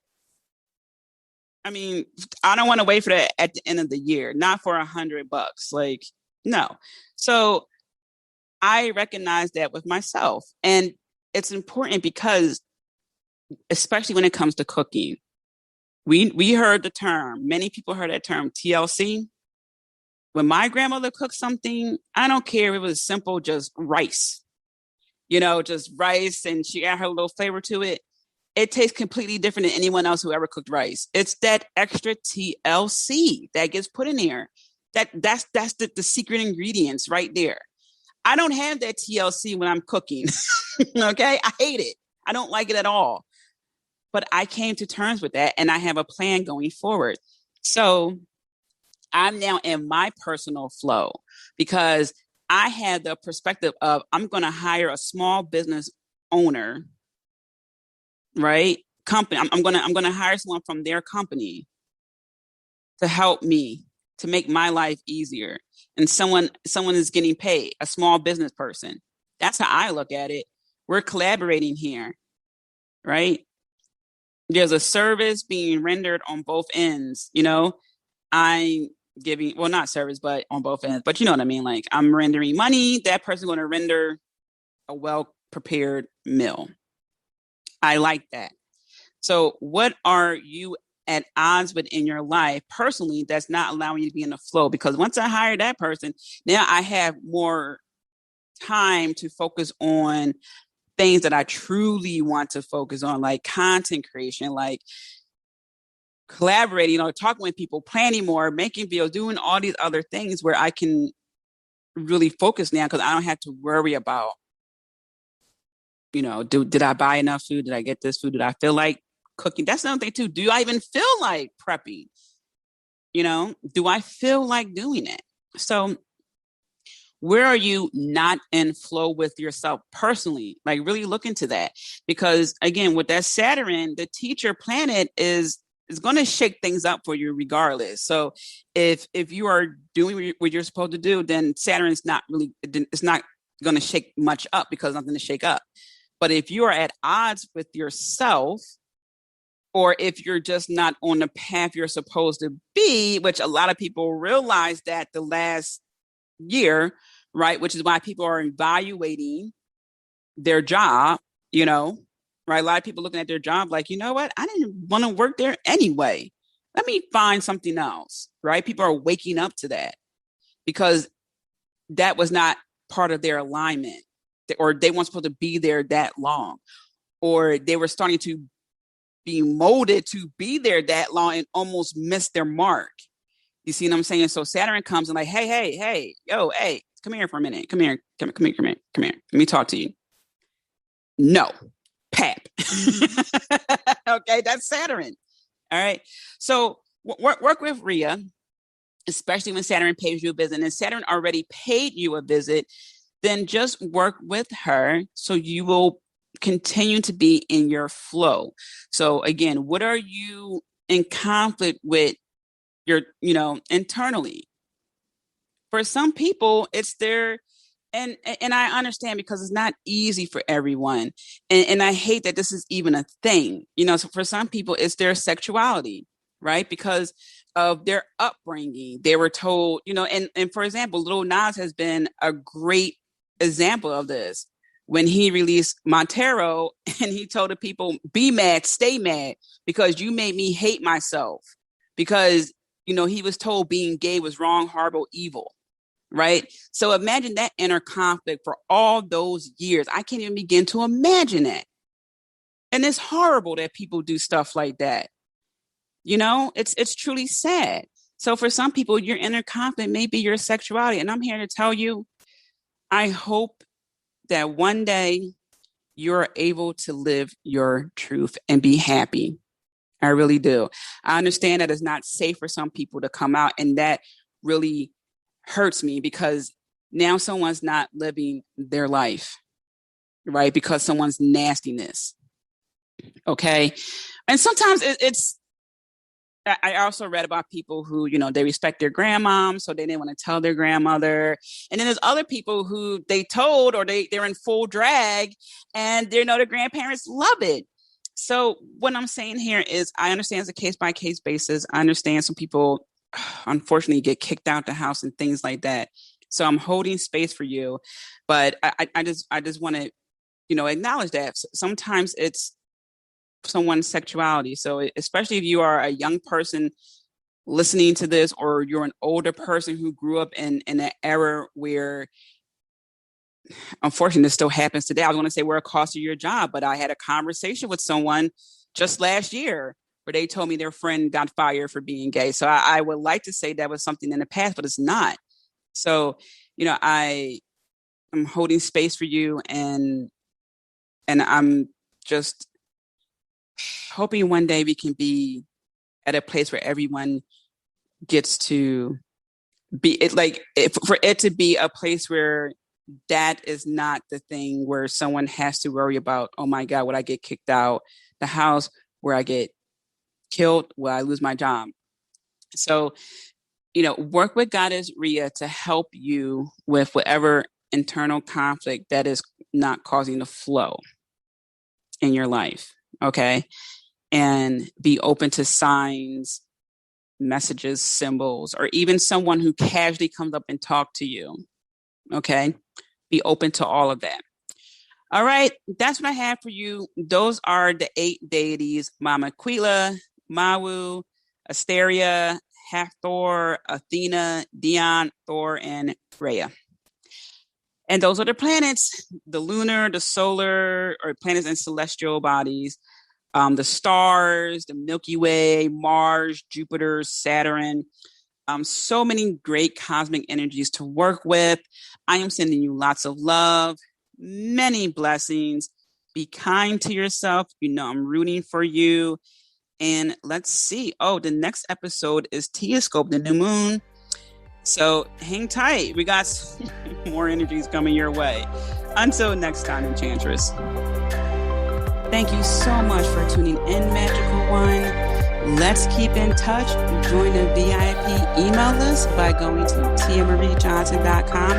I mean, I don't want to wait for that at the end of the year, not for $100. Like, no. So I recognize that with myself. And it's important because, especially when it comes to cooking, we heard the term, many people heard that term, TLC. When my grandmother cooked something, I don't care if it was simple, just rice, you know, just rice, and she added her little flavor to it. It tastes completely different than anyone else who ever cooked rice. It's that extra TLC that gets put in there. That's the secret ingredients right there. I don't have that TLC when I'm cooking. Okay. I hate it. I don't like it at all. But I came to terms with that and I have a plan going forward. So I'm now in my personal flow because I had the perspective of I'm going to hire a small business owner, right? Company. I'm going to hire someone from their company to help me, to make my life easier. And someone is getting paid, a small business person. That's how I look at it. We're collaborating here, right? There's a service being rendered on both ends, you know. I'm giving, well, not service, but on both ends. But you know what I mean? Like, I'm rendering money. That person's going to render a well-prepared meal. I like that. So what are you at odds with in your life personally that's not allowing you to be in the flow? Because once I hire that person, now I have more time to focus on things that I truly want to focus on, like content creation, like collaborating, talking with people, planning more, making videos, doing all these other things where I can really focus now because I don't have to worry about, did I buy enough food? Did I get this food? Did I feel like cooking? That's another thing too. Do I even feel like prepping? Do I feel like doing it? So where are you not in flow with yourself personally? Like really look into that. Because again, with that Saturn, the teacher planet is going to shake things up for you regardless. So if you are doing what you're supposed to do, then Saturn is not really, it's not going to shake much up because nothing to shake up. But if you are at odds with yourself, or if you're just not on the path you're supposed to be, which a lot of people realize that the last year, right? Which is why people are evaluating their job, right? A lot of people looking at their job like, you know what? I didn't want to work there anyway. Let me find something else, right? People are waking up to that because that was not part of their alignment, or they weren't supposed to be there that long, or they were starting to be molded to be there that long and almost miss their mark. You see what I'm saying? So Saturn comes and like, hey, yo, hey, come here for a minute. Come here. Let me talk to you. No, pap. Okay, that's Saturn. All right. So work with Rhea, especially when Saturn pays you a visit. And Saturn already paid you a visit, then just work with her so you will continue to be in your flow. So again, what are you in conflict with your, internally? For some people, it's their, and I understand because it's not easy for everyone. And I hate that this is even a thing. So for some people, it's their sexuality, right? Because of their upbringing. They were told, and for example, Lil Nas has been a great example of this. When he released Montero and he told the people, be mad, stay mad, because you made me hate myself. Because, he was told being gay was wrong, horrible, evil. Right. So imagine that inner conflict for all those years. I can't even begin to imagine that. And it's horrible that people do stuff like that. It's truly sad. So for some people, your inner conflict may be your sexuality. And I'm here to tell you, I hope that one day you're able to live your truth and be happy. I really do. I understand that it's not safe for some people to come out, and that really hurts me because now someone's not living their life, right? Because someone's nastiness. Okay. And sometimes it's, I also read about people who, they respect their grandmom, so they didn't want to tell their grandmother. And then there's other people who they told, or they're in full drag and their grandparents love it. So what I'm saying here is I understand it's a case by case basis. I understand some people unfortunately get kicked out the house and things like that. So I'm holding space for you, but I just want to, acknowledge that sometimes it's someone's sexuality. So especially if you are a young person listening to this, or you're an older person who grew up in an era where, unfortunately, this still happens today. I was going to say where it cost you your job, but I had a conversation with someone just last year where they told me their friend got fired for being gay. So I would like to say that was something in the past, but it's not. So, I'm holding space for you, and I'm just hoping one day we can be at a place where everyone gets to be it, for it to be a place where that is not the thing where someone has to worry about, oh my God, would I get kicked out the house, where I get killed, will I lose my job? So, work with Goddess Rhea to help you with whatever internal conflict that is not causing the flow in your life. Okay. And be open to signs, messages, symbols, or even someone who casually comes up and talk to you. Okay. Be open to all of that. All right. That's what I have for you. Those are the 8 deities: Mama Aquila, Mawu, Asteria, Hathor, Athena, Dion, Thor, and Rhea. And those are the planets, the lunar, the solar, or planets and celestial bodies, the stars, the Milky Way, Mars, Jupiter, Saturn. So many great cosmic energies to work with. I am sending you lots of love, many blessings. Be kind to yourself. I'm rooting for you. And let's see. Oh, the next episode is Telescope, the new moon. So hang tight. We got more energies coming your way. Until next time, Enchantress. Thank you so much for tuning in, Magical One. Let's keep in touch. Join the VIP email list by going to tiamariejohnson.com.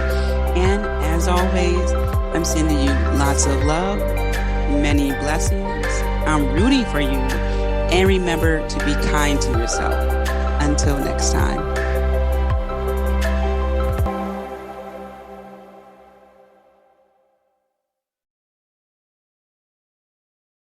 And as always, I'm sending you lots of love, many blessings. I'm rooting for you. And remember to be kind to yourself. Until next time.